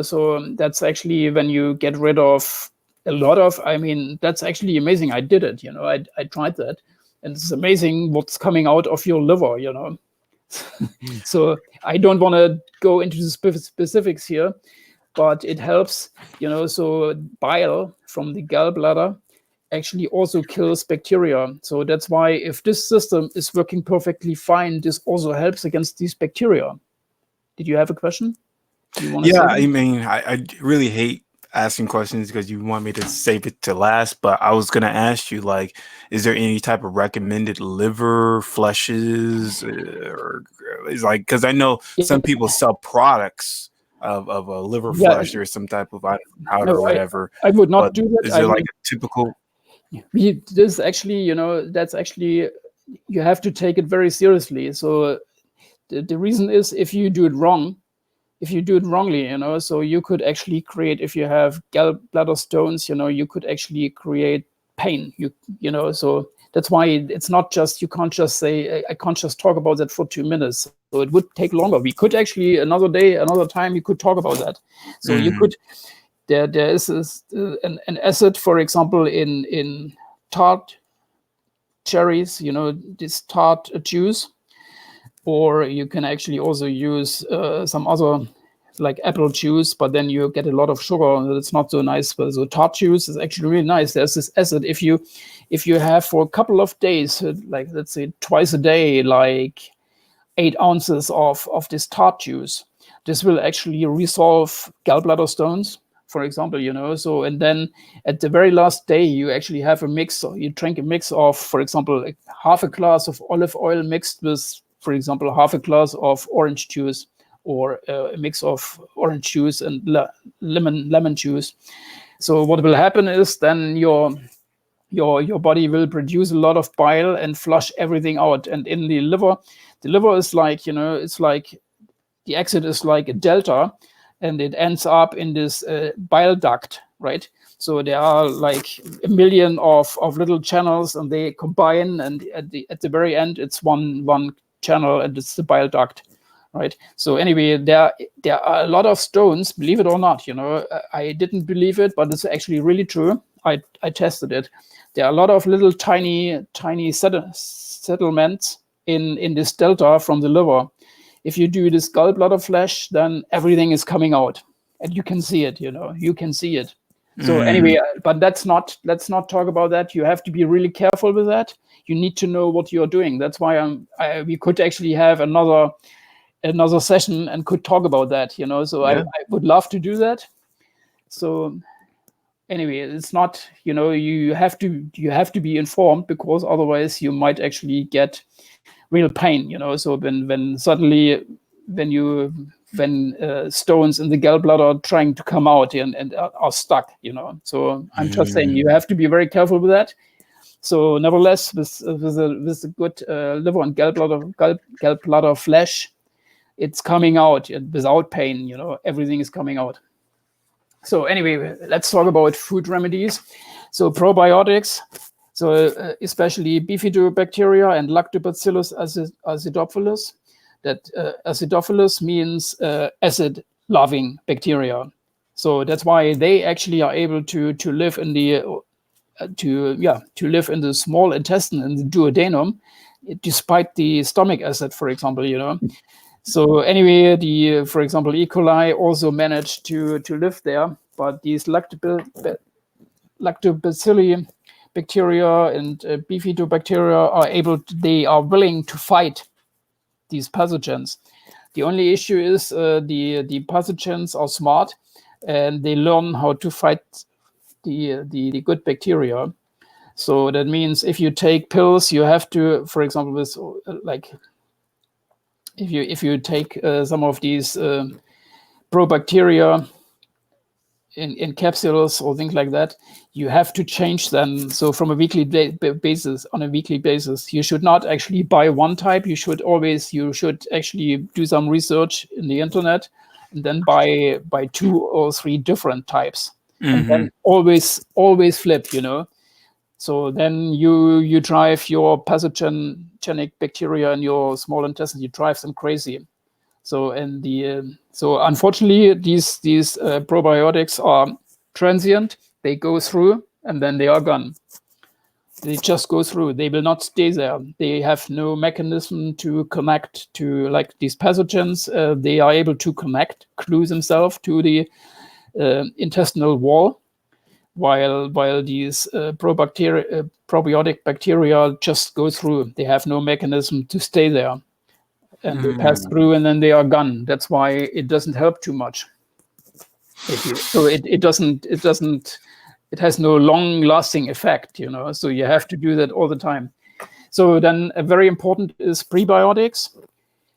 So that's actually when you get rid of a lot of, that's actually amazing. I did it, I tried that. And it's amazing what's coming out of your liver, So I don't want to go into the specifics here, but it helps, so bile from the gallbladder actually also kills bacteria. So that's why if this system is working perfectly fine, this also helps against these bacteria. Did you have a question? Yeah, I really hate asking questions because you want me to save it to last, but I was going to ask you, like, is there any type of recommended liver flushes, or is like, because I know some people sell products of a liver flush or some type of powder or whatever. I would not do that. Is there like a typical? This actually, that's actually, you have to take it very seriously. So the reason is, if you do it wrongly, so you could actually create, if you have gallbladder stones, you could actually create pain. So that's why it's not just, you can't just say, I can't just talk about that for 2 minutes. So it would take longer. We could actually, another day, another time, you could talk about that. So you could, there is an acid, for example, in tart cherries, this tart juice, or you can actually also use some other, like apple juice, but then you get a lot of sugar and it's not so nice. But so tart juice is actually really nice. There's this acid, if you have for a couple of days, like let's say twice a day, like 8 ounces of this tart juice, this will actually resolve gallbladder stones, for example, so, and then at the very last day, you actually have a mix, you drink a mix of, for example, like half a glass of olive oil mixed with, for example, half a glass of orange juice, or a mix of orange juice and lemon juice. So what will happen is then your body will produce a lot of bile and flush everything out. And in the liver is like, it's like the exit is like a delta, and it ends up in this bile duct, right? So there are like a million of little channels, and they combine, and at the very end, it's one channel, and it's the bile duct, right? So anyway, there are a lot of stones, believe it or not. I didn't believe it, but it's actually really true. I tested it. There are a lot of little tiny settlements in this delta from the liver. If you do this gallbladder flash, then everything is coming out, and you can see it. You can see it. So anyway, but let's not talk about that. You have to be really careful with that. You need to know what you're doing. That's why we could actually have another session and could talk about that. So yeah. I would love to do that. So anyway, it's not, you have to be informed, because otherwise you might actually get real pain. So when suddenly when stones in the gallbladder are trying to come out and are stuck, So I'm just saying, you have to be very careful with that. So nevertheless, with a good liver and gallbladder flash, it's coming out without pain. Everything is coming out. So anyway, let's talk about food remedies. So probiotics. So especially bifidobacteria and lactobacillus acidophilus. That acidophilus means acid-loving bacteria. So that's why they actually are able to live in the to live in the small intestine, in the duodenum, despite the stomach acid, for example, So anyway, for example, E. coli also managed to live there, but these lactobacilli bacteria and bifidobacteria they are willing to fight these pathogens. The only issue is the pathogens are smart and they learn how to fight the good bacteria. So that means if you take pills, you have to, for example, with like if you take some of these probacteria in capsules or things like that, you have to change them. So from a weekly basis, you should not actually buy one type. You should actually do some research in the internet and then buy 2 or 3 different types. And then always flip, So then you drive your pathogenic bacteria in your small intestine, you drive them crazy. So unfortunately, these probiotics are transient. They go through and then they are gone. They just go through. They will not stay there. They have no mechanism to connect to like these pathogens. They are able to glue themselves to the intestinal wall, while these probiotic bacteria just go through. They have no mechanism to stay there. And they pass through and then they are gone. That's why it doesn't help too much. It has no long-lasting effect, So you have to do that all the time. So then very important is prebiotics.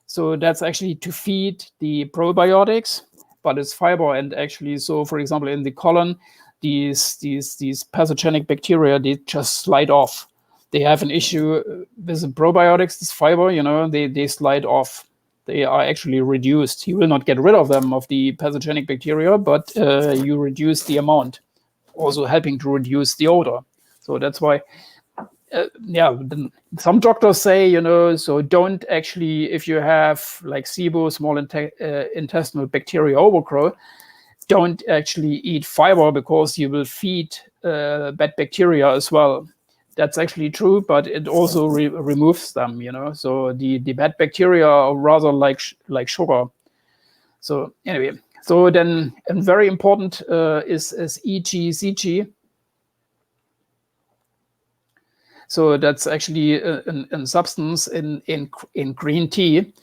So that's actually to feed the probiotics, but it's fiber. And actually, so for example, in the colon, these pathogenic bacteria, they just slide off. They have an issue with the probiotics, this fiber, they slide off. They are actually reduced. You will not get rid of them, of the pathogenic bacteria, but you reduce the amount, also helping to reduce the odor. So that's why, some doctors say, so don't actually, if you have like SIBO, small intestinal bacteria overgrowth, don't actually eat fiber because you will feed bad bacteria as well. That's actually true, but it also removes them, So the bad bacteria are rather like sugar. So anyway, so then and very important is EGCG. So that's actually a substance in green tea.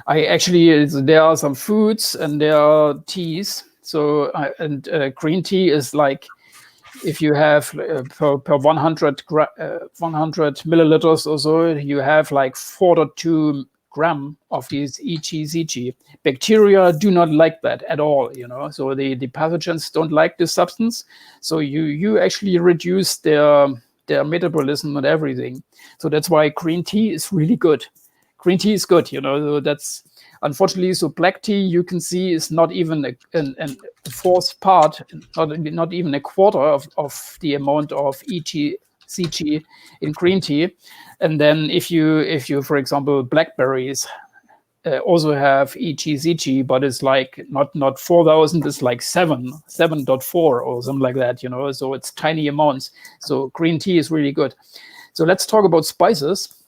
There are some foods and there are teas. So green tea is like, if you have per 100 milliliters or so, you have like 4.2 gram of these EGCG. Bacteria do not like that at all, So the pathogens don't like this substance. So you actually reduce their metabolism and everything. So that's why green tea is really good. Green tea is good, So that's unfortunately, so black tea you can see is not even a fourth part, not even a quarter of the amount of EGCG in green tea. And then if you for example, blackberries also have EGCG, but it's like not 4,000, it's like 7.4 or something like that, So it's tiny amounts. So green tea is really good. So let's talk about spices.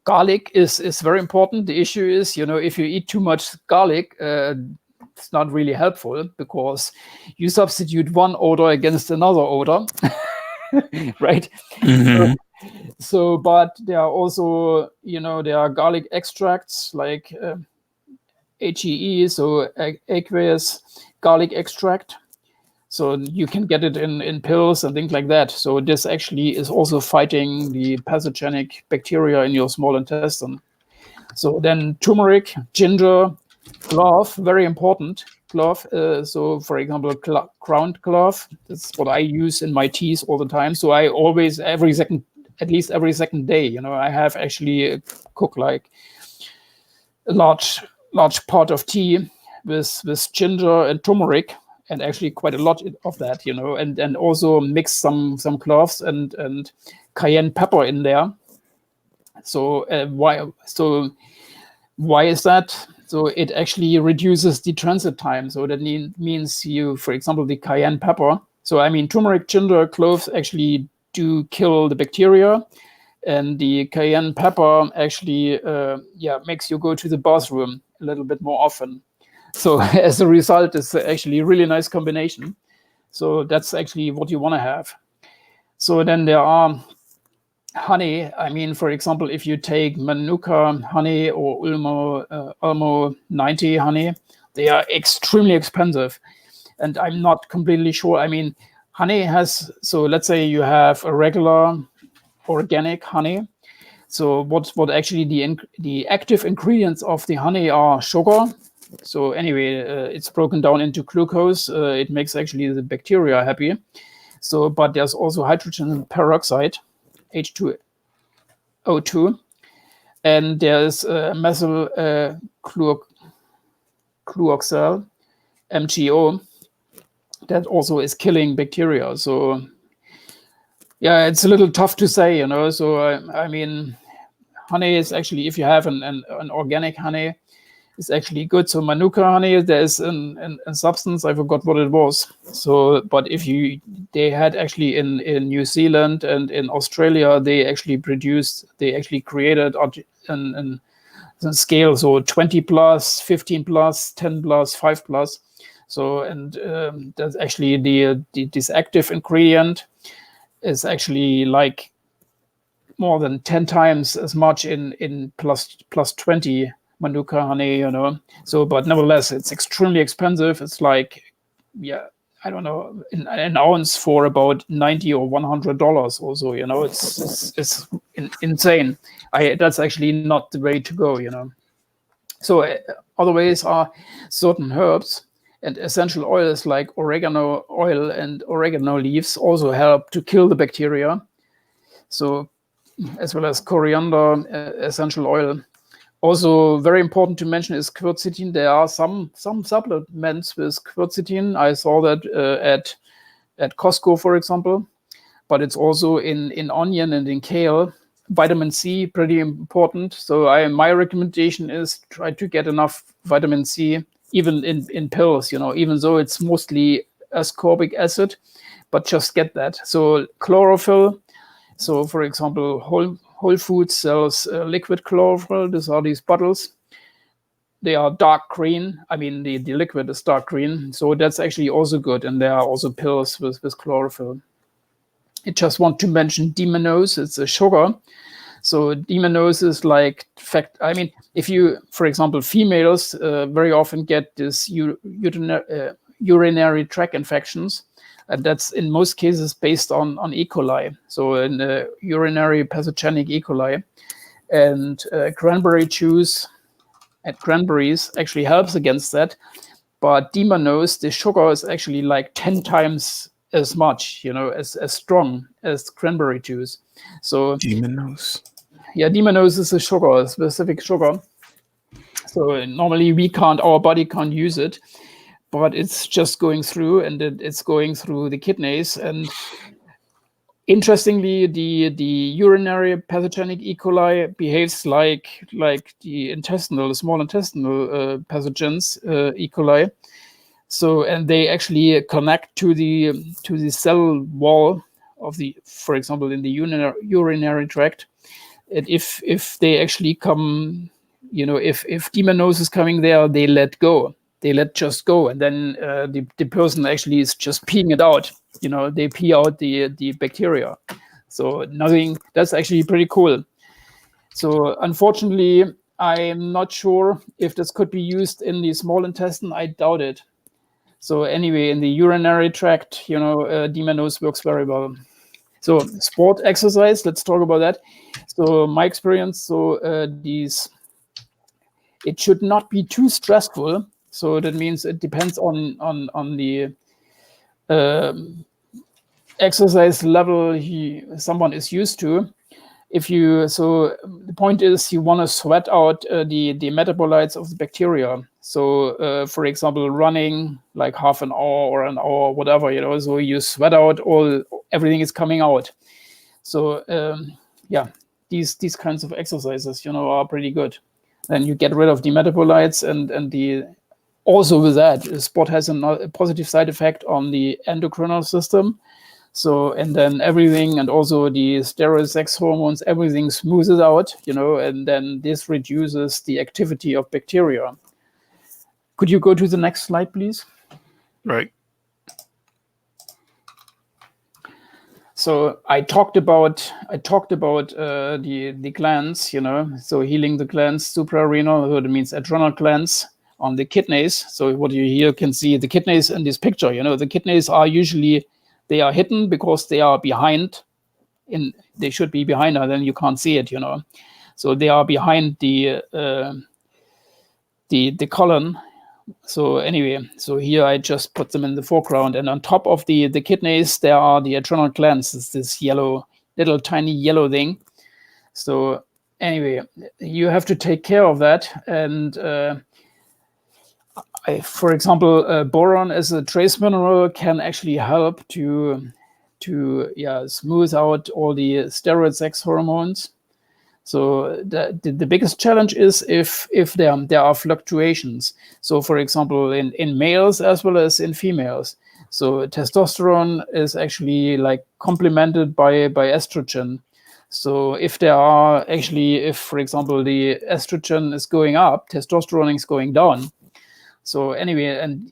Garlic is very important. The issue is, if you eat too much garlic, it's not really helpful because you substitute one odor against another odor, right? So, but there are also, there are garlic extracts like HEE, so aqueous garlic extract. So you can get it in pills and things like that. So this actually is also fighting the pathogenic bacteria in your small intestine. So then turmeric, ginger, clove, very important. Clove. So for example, ground clove. That's what I use in my teas all the time. So I always, at least every second day, I have actually cook like a large pot of tea with ginger and turmeric. And actually quite a lot of that, and also mix some cloves and cayenne pepper in there. So why is that? So it actually reduces the transit time. So that means you, for example, the cayenne pepper. So I mean, turmeric, ginger, cloves actually do kill the bacteria, and the cayenne pepper actually makes you go to the bathroom a little bit more often. So as a result, it's actually a really nice combination. So that's actually what you want to have. So then there are honey. I mean, for example, if you take Manuka honey or Ulmo 90 honey, they are extremely expensive. And I'm not completely sure. I mean, honey has, so let's say you have a regular organic honey. So what actually the active ingredients of the honey are sugar. So anyway, it's broken down into glucose. It makes actually the bacteria happy. So, but there's also hydrogen peroxide, H2O2, and there's methyl chloroxyl, MgO, that also is killing bacteria. So yeah, it's a little tough to say, you know. So I mean, honey is actually, if you have an organic honey, it's actually good. So Manuka honey, there's a substance, I forgot what it was. So, but they had actually in New Zealand and in Australia, they actually created a scale, so 20 plus, 15 plus, 10 plus, 5 plus. So, and that's actually this active ingredient is actually like more than 10 times as much in plus 20 Manuka honey, you know. So, but nevertheless, it's extremely expensive. It's like, yeah, I don't know, an ounce for about $90 or $100 also, you know. It's insane. That's actually not the way to go, you know. So other ways are certain herbs and essential oils like oregano oil and oregano leaves also help to kill the bacteria. So as well as coriander, essential oil. Also very important to mention is quercetin. There are some supplements with quercetin. I saw that at Costco, for example, but it's also in onion and in kale. Vitamin C, pretty important. So my recommendation is try to get enough vitamin C, even in pills, you know, even though it's mostly ascorbic acid, but just get that. So chlorophyll. So for example, Whole Foods sells liquid chlorophyll. These are these bottles. They are dark green. I mean, the liquid is dark green. So that's actually also good. And there are also pills with chlorophyll. I just want to mention D-mannose. It's a sugar. So D-mannose is like I mean, if you, for example, females very often get this urinary tract infections, and that's in most cases based on E. coli. So in urinary pathogenic E. coli, and cranberry juice and cranberries actually helps against that. But D-mannose, the sugar is actually like 10 times as much, you know, as strong as cranberry juice. So D-mannose. Yeah, D-mannose is a sugar, a specific sugar. So normally our body can't use it, but it's just going through, and it's going through the kidneys. And interestingly, the urinary pathogenic E. coli behaves like the small intestinal pathogens, E. coli. So, and they actually connect to the cell wall of for example, in the urinary tract. And if they actually come, you know, if D-mannose is coming there, they let just go, and then the person actually is just peeing it out. You know, they pee out the bacteria. So that's actually pretty cool. So unfortunately, I'm not sure if this could be used in the small intestine. I doubt it. So anyway, in the urinary tract, you know, D-mannose works very well. So sport exercise, let's talk about that. So my experience, so it should not be too stressful. So that means it depends on the exercise level someone is used to. So the point is you want to sweat out the metabolites of the bacteria. So for example, running like half an hour or an hour, whatever, you know, so you sweat out everything is coming out. So yeah, these kinds of exercises, you know, are pretty good. Then you get rid of the metabolites and also with that, sport has a positive side effect on the endocrinal system. So, and then everything, and also the steroid sex hormones, everything smoothes out, and then this reduces the activity of bacteria. Could you go to the next slide, please? Right. So I talked about the glands, so healing the glands, suprarenal, so that means adrenal glands on the kidneys. So what you here can see the kidneys in this picture, the kidneys are usually, they are hidden because they are behind, they should be behind, and then you can't see it, So they are behind the colon. So anyway, so here I just put them in the foreground, and on top of the kidneys there are the adrenal glands. It's this yellow, little tiny yellow thing. So anyway, you have to take care of that. And for example, boron as a trace mineral can actually help to smooth out all the steroid sex hormones. So the biggest challenge is if there are fluctuations. So for example, in males as well as in females. So testosterone is actually like complemented by estrogen. So if for example, the estrogen is going up, testosterone is going down. So anyway, and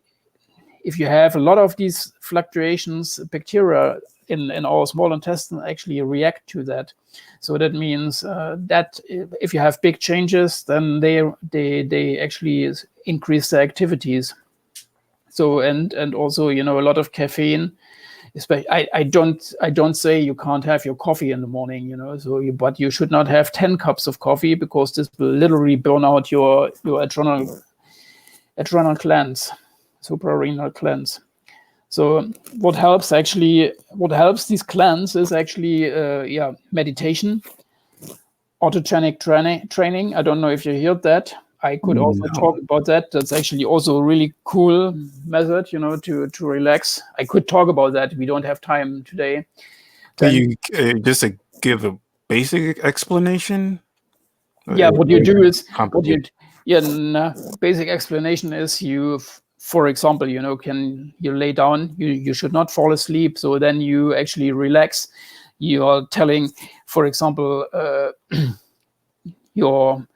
if you have a lot of these fluctuations, bacteria in our small intestine actually react to that. So that means that if you have big changes, then they actually increase their activities. So and also a lot of caffeine. Especially, I don't say you can't have your coffee in the morning, but you should not have 10 cups of coffee, because this will literally burn out your adrenal glands, suprarenal glands. So what helps these glands is actually meditation, autogenic training. I don't know if you heard that. I could also talk about that. That's actually also a really cool method, to relax. I could talk about that. We don't have time today. Can you just give a basic explanation? Yeah, what you do is basic explanation is for example, can you lay down? You should not fall asleep. So then you actually relax. You are telling, for example, you're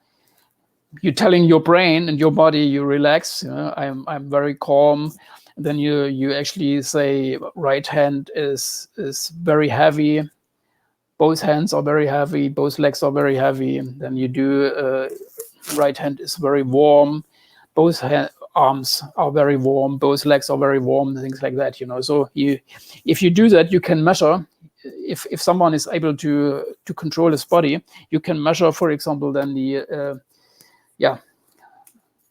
telling your brain and your body, you relax. I'm very calm. And then you actually say right hand is very heavy. Both hands are very heavy. Both legs are very heavy. And then you do right hand is very warm. Both arms are very warm. Both legs are very warm. Things like that. So if you do that, you can measure. If someone is able to control his body, you can measure, for example, then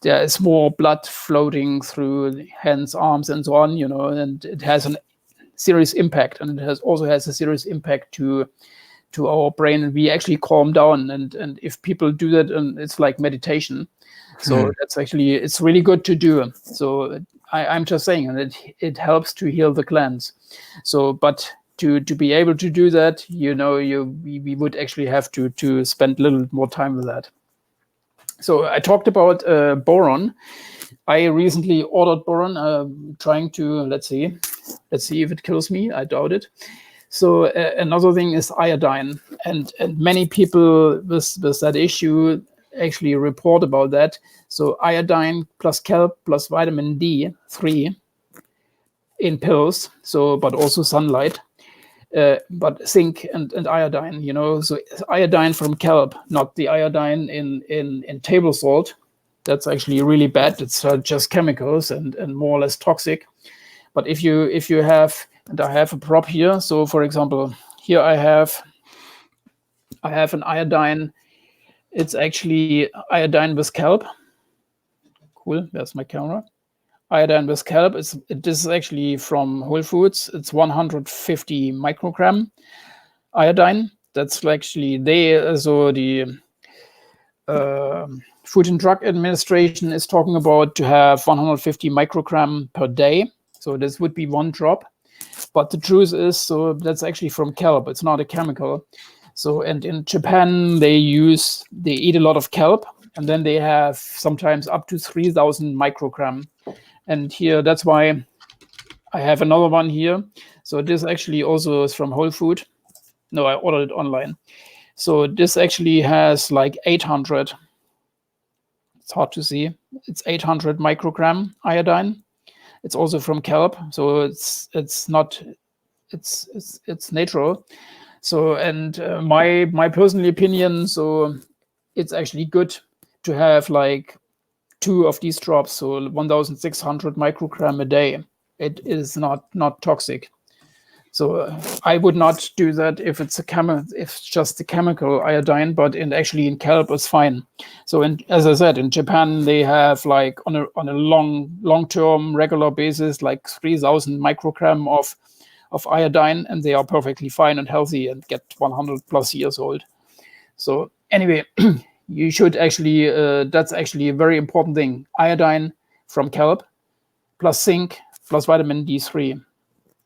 there is more blood floating through the hands, arms, and so on, and it has a serious impact, and it also has a serious impact to our brain, and we actually calm down. And if people do that, and it's like meditation. So that's actually, it's really good to do. So I'm just saying, and it helps to heal the glands. So, but to be able to do that, we would actually have to spend a little more time with that. So I talked about boron. I recently ordered boron, trying to, let's see if it kills me. I doubt it. So another thing is iodine, and many people with that issue actually report about that. So iodine plus kelp plus vitamin D3 in pills. So, but also sunlight. But zinc and iodine, so iodine from kelp, not the iodine in table salt. That's actually really bad. It's just chemicals and more or less toxic. But if you have, and I have a prop here. So for example, here I have an iodine. It's actually iodine with kelp. Cool. There's my camera. Iodine with kelp. This is actually from Whole Foods. It's 150 microgram iodine. That's actually the Food and Drug Administration is talking about to have 150 microgram per day. So this would be one drop. But the truth is, so that's actually from kelp. It's not a chemical. So, and in Japan, they eat a lot of kelp. and then they have sometimes up to 3,000 microgram. And here, that's why I have another one here. So this actually also is from Whole Food. No, I ordered it online. So this actually has like 800. It's hard to see. It's 800 microgram iodine. It's also from kelp, so it's not it's natural. So, and my personal opinion, so it's actually good to have like 2 of these drops, so 1,600 microgram a day. It is not toxic. So I would not do that if it's just the chemical iodine, but actually in kelp it's fine. So as I said, in Japan they have like on a long-term regular basis like 3,000 microgram of iodine, and they are perfectly fine and healthy and get 100 plus years old. So anyway, you should actually that's actually a very important thing: iodine from kelp plus zinc plus vitamin D3.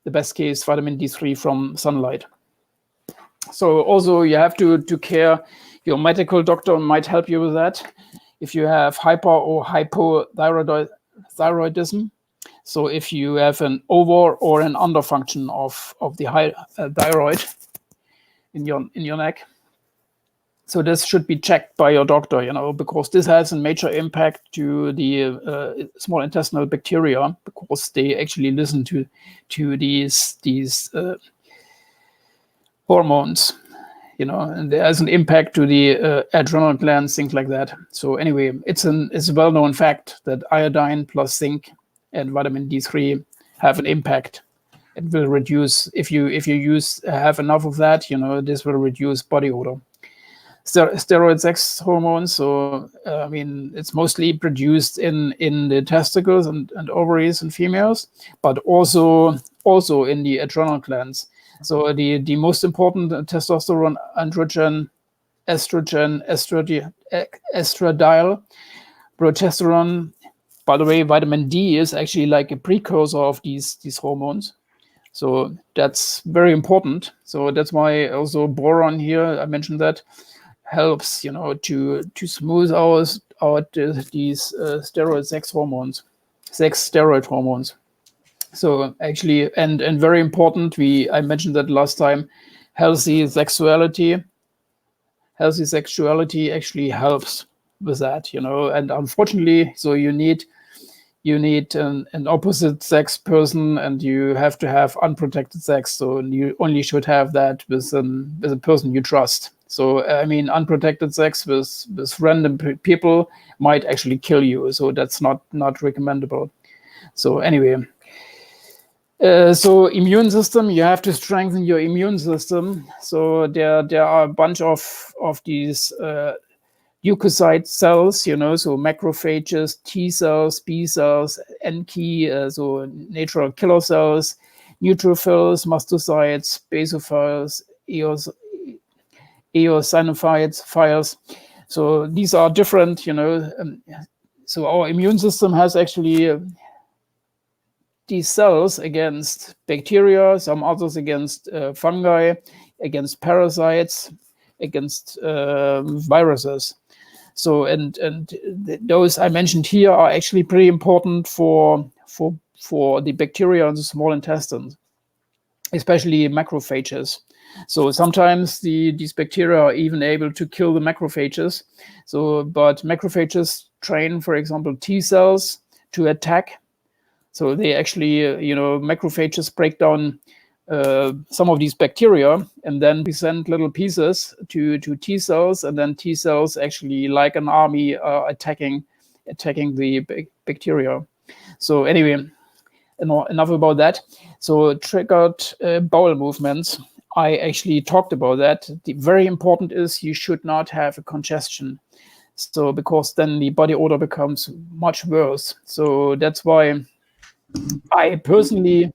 The best case, vitamin D3 from sunlight. So also you have to care. Your medical doctor might help you with that if you have hyper or hypothyroidism. So if you have an over or an under function of the thyroid in your neck. So this should be checked by your doctor, because this has a major impact to the small intestinal bacteria, because they actually listen to these hormones, and there is an impact to the adrenal glands, things like that. So anyway, it's a well-known fact that iodine plus zinc and vitamin D3 have an impact. It will reduce if you have enough of that. This will reduce body odor. Steroid sex hormones. So it's mostly produced in the testicles and ovaries in females, but also in the adrenal glands. So the most important testosterone, androgen, estrogen, estradiol, progesterone. By the way, vitamin D is actually like a precursor of these hormones. So that's very important. So that's why also boron here, I mentioned that, helps, to smooth out these steroid sex steroid hormones. So actually, and very important, I mentioned that last time, healthy sexuality actually helps with that, and unfortunately, so you need an opposite sex person, and you have to have unprotected sex. So you only should have that with a person you trust. So unprotected sex with random people might actually kill you. So that's not recommendable. So anyway, so immune system, you have to strengthen your immune system. So there are a bunch of these leukocyte cells, so macrophages, T cells, B cells, NK, so natural killer cells, neutrophils, mastocytes, basophils, eosinophils. So these are different, so our immune system has actually these cells against bacteria, some others against fungi, against parasites, against viruses. So and those I mentioned here are actually pretty important for the bacteria in the small intestine, especially macrophages. So sometimes these bacteria are even able to kill the macrophages. So, but macrophages train, for example, T cells to attack. So they actually, macrophages break down some of these bacteria and then present little pieces to T cells, and then T cells actually, like an army, are attacking the bacteria. So anyway, enough about that. So triggered bowel movements. I actually talked about that. The very important is you should not have a congestion. So because then the body odor becomes much worse. So that's why I personally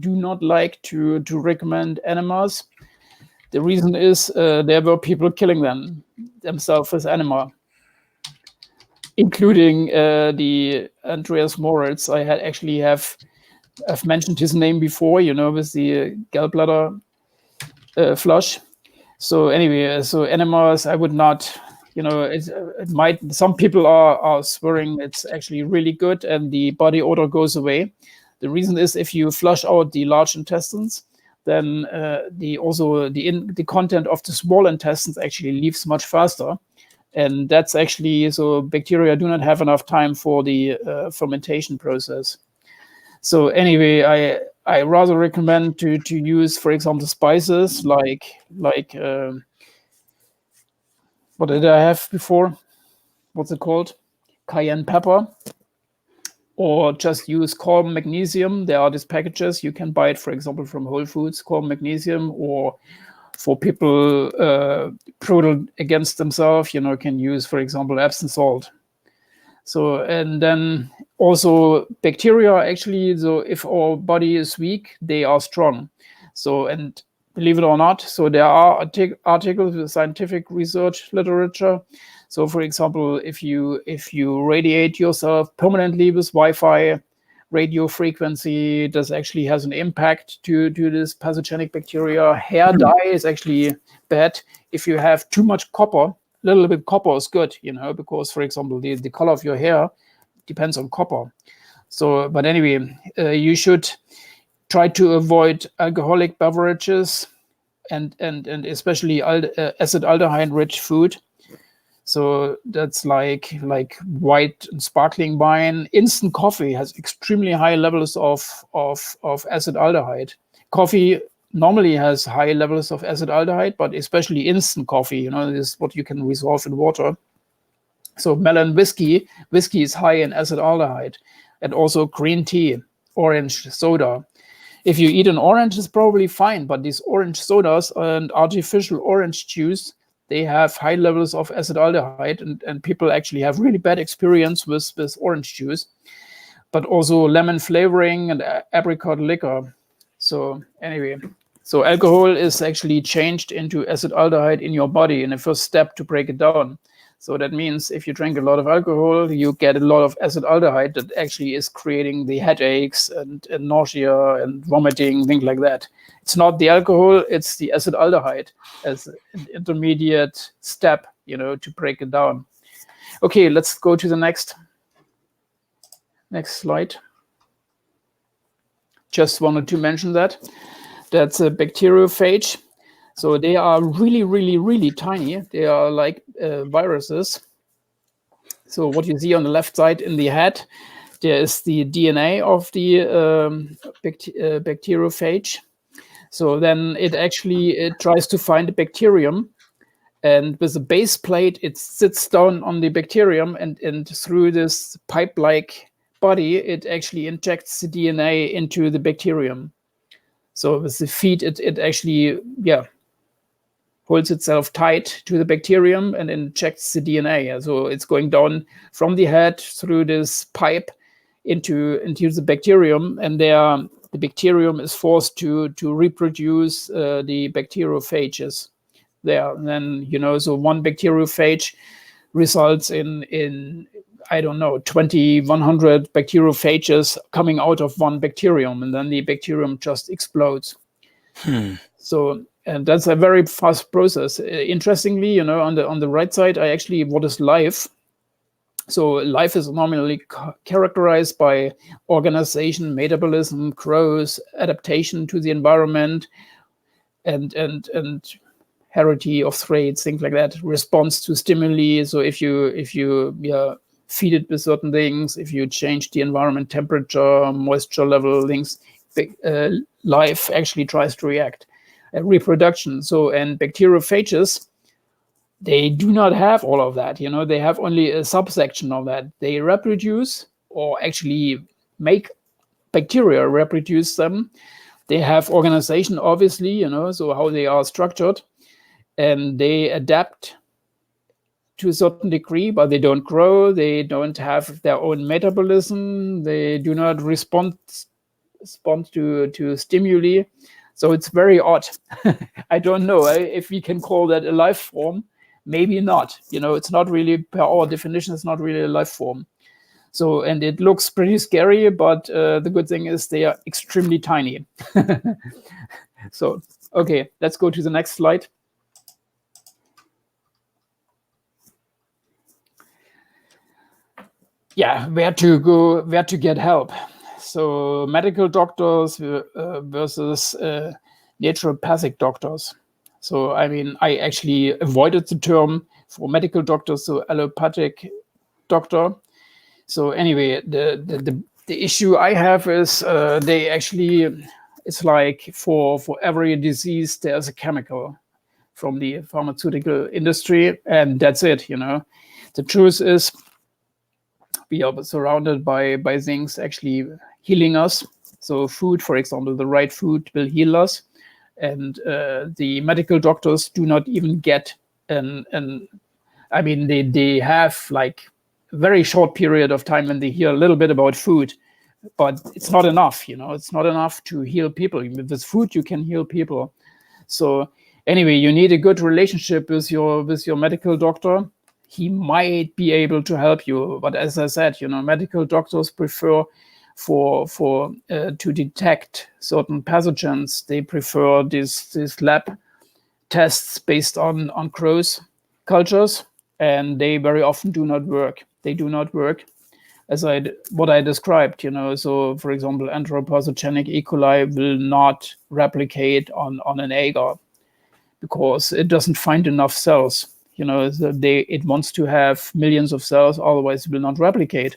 do not like to recommend enemas. The reason is there were people killing themselves with enema, including the Andreas Moritz. I've mentioned his name before, with the gallbladder flush. So anyway, so enemas I would not it might, some people are swearing it's actually really good and the body odor goes away. The reason is if you flush out the large intestines, then the content of the small intestines actually leaves much faster. And that's actually, so bacteria do not have enough time for the fermentation process. So anyway, I rather recommend to use, for example, spices like what did I have before? What's it called? Cayenne pepper. Or just use calm magnesium. There are these packages. You can buy it, for example, from Whole Foods, calm magnesium, or for people brutal against themselves, can use, for example, Epsom salt. So, and then also bacteria, actually, so if our body is weak, they are strong. So, and believe it or not, so there are articles with scientific research literature. So, for example, if you radiate yourself permanently with Wi-Fi, radio frequency, this actually has an impact to this pathogenic bacteria. Hair dye is actually bad. If you have too much copper, a little bit copper is good, because, for example, the color of your hair depends on copper. So, but anyway, you should try to avoid alcoholic beverages and especially acid-aldehyde-rich food. So that's like white and sparkling wine. Instant coffee has extremely high levels of acid-aldehyde. Coffee normally has high levels of acid-aldehyde, but especially instant coffee, is what you can resolve in water. So melon whiskey is high in acid-aldehyde, and also green tea, orange soda. If you eat an orange, it's probably fine, but these orange sodas and artificial orange juice, they have high levels of acid-aldehyde, and people actually have really bad experience with orange juice, but also lemon flavoring and apricot liquor. So anyway, so alcohol is actually changed into acid-aldehyde in your body in the first step to break it down. So that means if you drink a lot of alcohol, you get a lot of acid-aldehyde that actually is creating the headaches and nausea and vomiting, things like that. It's not the alcohol, it's the acid-aldehyde as an intermediate step, to break it down. Okay, let's go to the next slide. Just wanted to mention that. That's a bacteriophage. So they are really, really, really tiny. They are like viruses. So what you see on the left side in the head, there is the DNA of the bacteriophage. So then it tries to find a bacterium, and with the base plate, it sits down on the bacterium, and through this pipe-like body, it actually injects the DNA into the bacterium. So with the feet, it actually, holds itself tight to the bacterium and injects the DNA. So it's going down from the head through this pipe into the bacterium, and there the bacterium is forced to reproduce the bacteriophages there. And then, so one bacteriophage results in I don't know, 100 bacteriophages coming out of one bacterium, and then the bacterium just explodes. So, and that's a very fast process. Interestingly, on the right side, what is life? So life is normally characterized by organization, metabolism, growth, adaptation to the environment, and heredity of traits, things like that, response to stimuli. So if you feed it with certain things, if you change the environment temperature, moisture level, things, life actually tries to react. Reproduction. So, and bacteriophages, they do not have all of that. They have only a subsection of that. They reproduce, or actually make bacteria reproduce them. They have organization, obviously, so how they are structured, and they adapt to a certain degree, but they don't grow. They don't have their own metabolism. They do not respond to stimuli. So it's very odd. I don't know if we can call that a life form. Maybe not. It's not really, per our definition, it's not really a life form. So, and it looks pretty scary, but the good thing is they are extremely tiny. So, okay, let's go to the next slide. yeah, where to go, where to get help. So medical doctors versus naturopathic doctors. So I mean, I actually avoided the term for medical doctors, so allopathic doctor. So anyway, the issue I have is they actually, it's like for every disease there's a chemical from the pharmaceutical industry, and that's it. The truth is we are surrounded by things actually healing us. So food, for example, the right food will heal us, and the medical doctors do not even get an I mean, they have like a very short period of time when they hear a little bit about food, but it's not enough. It's not enough to heal people. With food, you can heal people. So anyway, you need a good relationship with your medical doctor. He might be able to help you, but as I said, medical doctors prefer for to detect certain pathogens. They prefer these lab tests based on crows cultures, and they very often do not work. They do not work as what I described. So for example, anthropopathogenic E. coli will not replicate on an agar because it doesn't find enough cells. It wants to have millions of cells, otherwise it will not replicate.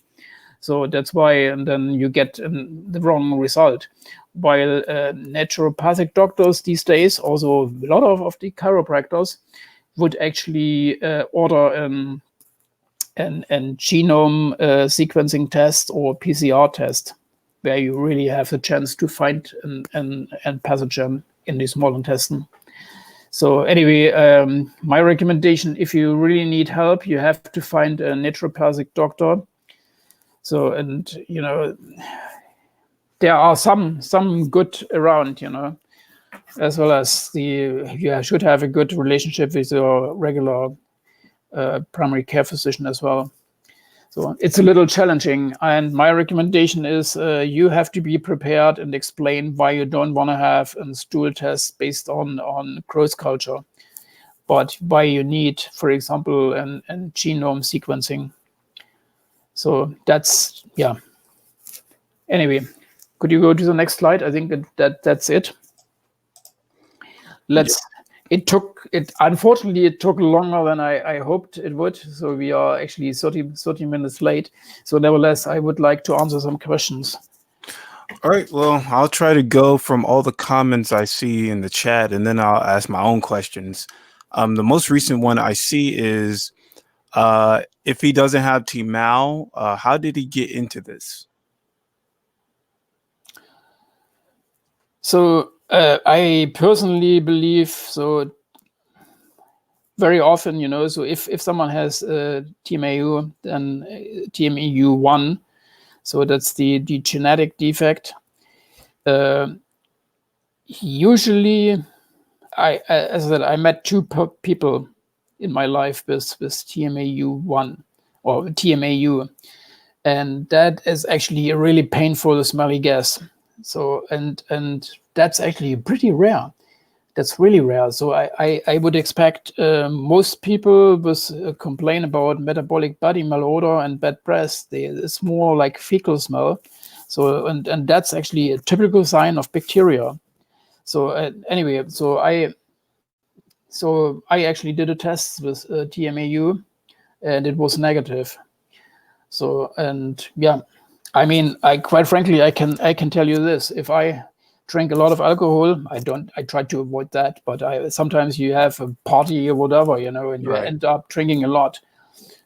So that's why, and then you get the wrong result. While naturopathic doctors these days, also a lot of the chiropractors, would actually order an genome sequencing test or PCR test, where you really have a chance to find an pathogen in the small intestine. So anyway, my recommendation, if you really need help, you have to find a naturopathic doctor. So, and there are some good around, as well as you should have a good relationship with your regular primary care physician as well. So it's a little challenging, and my recommendation is you have to be prepared and explain why you don't want to have a stool test based on cross culture, but why you need, for example, an genome sequencing. So that's, yeah. Anyway, could you go to the next slide? I think that's it. Unfortunately, it took longer than I hoped it would. So we are actually 30 minutes late. So nevertheless, I would like to answer some questions. All right. Well, I'll try to go from all the comments I see in the chat, and then I'll ask my own questions. The most recent one I see is, if he doesn't have T-Mal, how did he get into this? So I personally believe, so very often, so if someone has TMAU, then TMEU1, so that's the genetic defect. Usually, as I said, I met two people in my life with TMAU1 or TMAU, and that is actually a really painful, smelly gas. So and that's actually pretty rare. That's really rare. So I would expect most people with complain about metabolic body malodor and bad breath. It's more like fecal smell. So and that's actually a typical sign of bacteria. So anyway, so I actually did a test with TMAU, and it was negative. So and yeah, I mean, quite frankly, I can tell you this: if I drink a lot of alcohol, I try to avoid that, but sometimes you have a party or whatever, and you end up drinking a lot.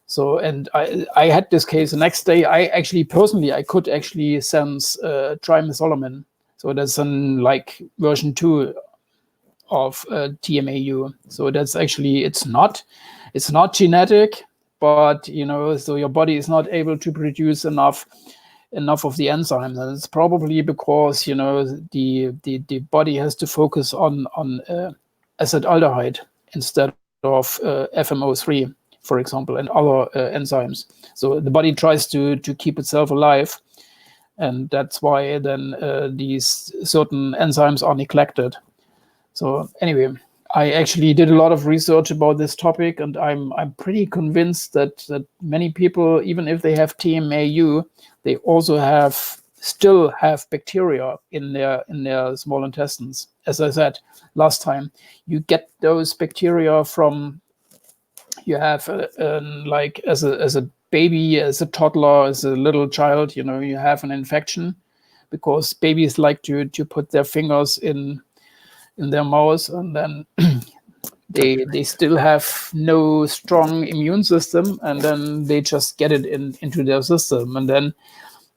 So, and I had this case the next day. I could actually sense trimethylamine. So that's like version 2 of TMAU. So that's actually, it's not genetic, but so your body is not able to produce enough of the enzymes, and it's probably because the body has to focus on acetaldehyde instead of FMO3, for example, and other enzymes. So the body tries to keep itself alive, and that's why then these certain enzymes are neglected. So anyway, I actually did a lot of research about this topic, and I'm pretty convinced that many people, even if they have TMAU, they also still have bacteria in their small intestines. As I said last time, you get those bacteria from, you have like as a baby, as a toddler, as a little child, you have an infection because babies like to put their fingers in their mouth, and then they still have no strong immune system, and then they just get it into their system, and then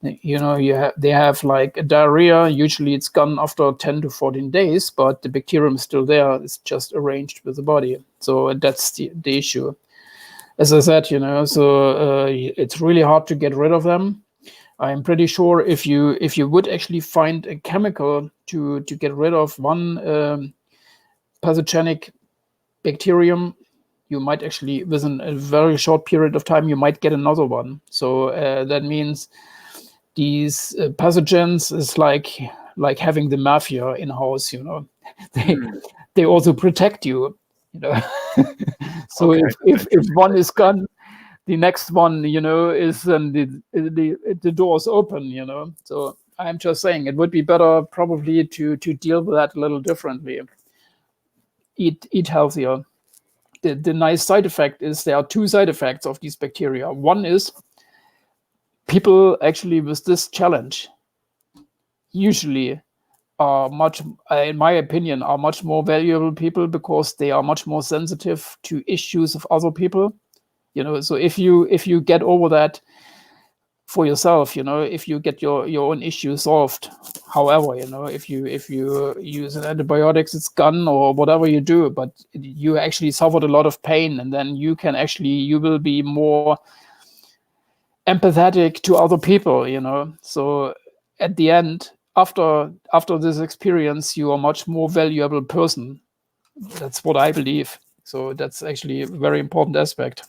they have like a diarrhea. Usually it's gone after 10 to 14 days, but the bacterium is still there. It's just arranged with the body. So that's the issue. As I said, so it's really hard to get rid of them. I'm pretty sure if you would actually find a chemical to get rid of one pathogenic bacterium, you might actually, within a very short period of time, you might get another one. So that means these pathogens is like having the mafia in house. They also protect you. So Okay. if one is gone, the next one, is the doors open. So I'm just saying it would be better probably to deal with that a little differently. Eat healthier. The nice side effect is there are two side effects of these bacteria. One is people actually with this challenge usually are much, in my opinion, are much more valuable people because they are much more sensitive to issues of other people. So if you get over that for yourself, if you get your own issue solved, however, if you use antibiotics, it's gone, or whatever you do, but you actually suffered a lot of pain, and then you will be more empathetic to other people, So at the end, after this experience, you are a much more valuable person. That's what I believe. So that's actually a very important aspect.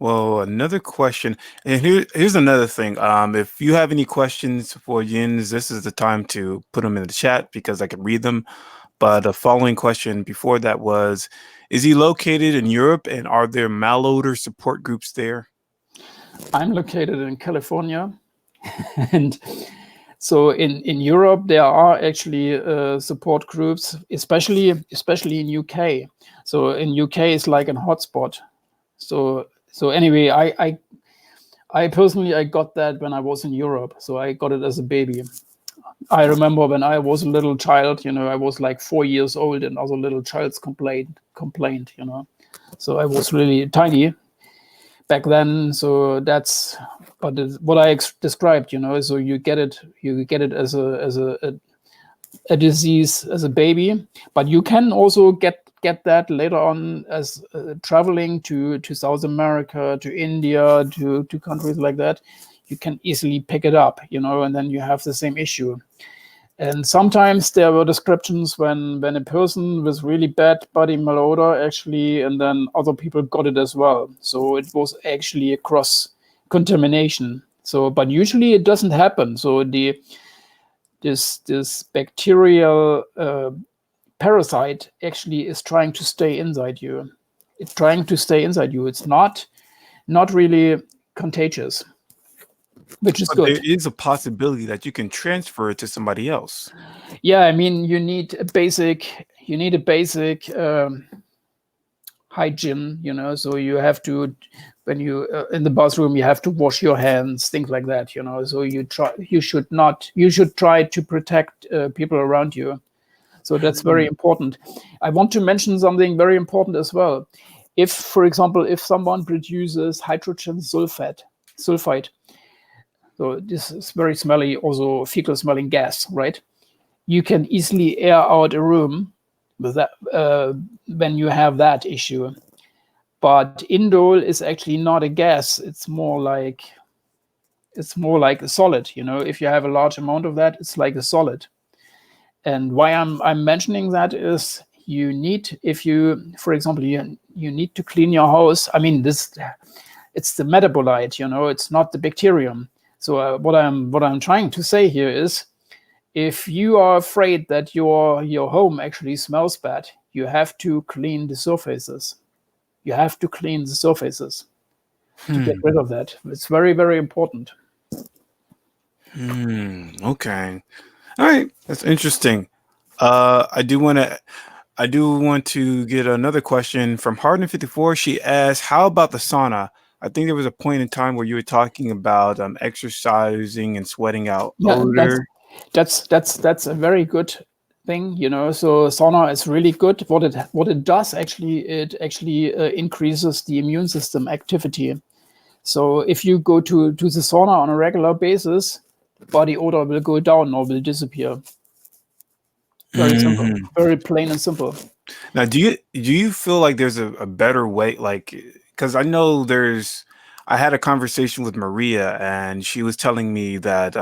Well, another question, and here's another thing. If you have any questions for Yins, this is the time to put them in the chat because I can read them. But the following question before that was, is he located in Europe, and are there malodor support groups there? I'm located in California, and so in Europe there are actually support groups, especially in UK. So in UK it's like a hotspot. So anyway, I personally, I got that when I was in Europe. So I got it as a baby. I remember when I was a little child, I was like 4 years old, and other little childs complained, So I was really tiny back then. So that's, but what I described, so you get it as a disease as a baby, but you can also get that later on as traveling to South America, to India, to countries like that. You can easily pick it up, and then you have the same issue. And sometimes there were descriptions when a person with really bad body malodor actually, and then other people got it as well. So it was actually a cross contamination. So, but usually it doesn't happen. So this bacterial parasite actually is trying to stay inside you. It's trying to stay inside you. It's not really contagious, which is But good. there is a possibility that you can transfer it to somebody else. Yeah, I mean, you need a basic hygiene, so you have to, when you in the bathroom, you have to wash your hands, things like that, so you should try to protect people around you. So that's very important. I want to mention something very important as well. If, for example, if someone produces hydrogen sulfide, so this is very smelly, also fecal smelling gas, right? You can easily air out a room with that when you have that issue. But indole is actually not a gas. It's more like a solid. If you have a large amount of that, it's like a solid. And why I'm mentioning that is you need, if you, for example, you need to clean your house. I mean, it's the metabolite. It's not the bacterium. So what I'm trying to say here is, If you are afraid that your home actually smells bad, you have to clean the surfaces. You have to clean the surfaces to get rid of that. It's very, very important. Okay. All right. That's interesting. I do want to get another question from Harden54. She asked, how about the sauna? I think there was a point in time where you were talking about exercising and sweating out Yeah, odor. that's a very good thing, you know. So sauna is really good. What it does actually, it actually increases the immune system activity. So if you go to the sauna on a regular basis, body odor will go down or will disappear. Very simple, Mhm. very plain and simple. Now, do you feel like there's a better way? Like, because I know I had a conversation with Maria, and she was telling me that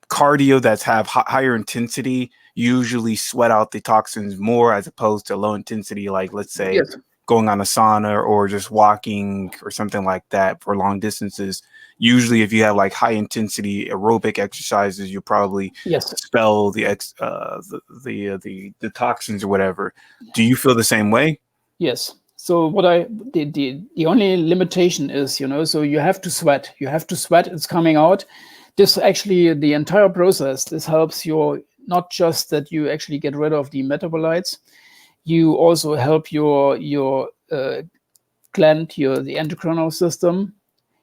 cardio that's have higher intensity usually sweat out the toxins more as opposed to low intensity, like let's say Yes, going on a sauna or just walking or something like that for long distances. Usually, if you have like high intensity aerobic exercises, you probably yes, expel the toxins or whatever. Do you feel the same way? yes. So the only limitation is, you know, so you have to sweat. You have to sweat. It's coming out. This actually, the entire process, this helps your, not just that you actually get rid of the metabolites, you also help your gland, the endocrinal system,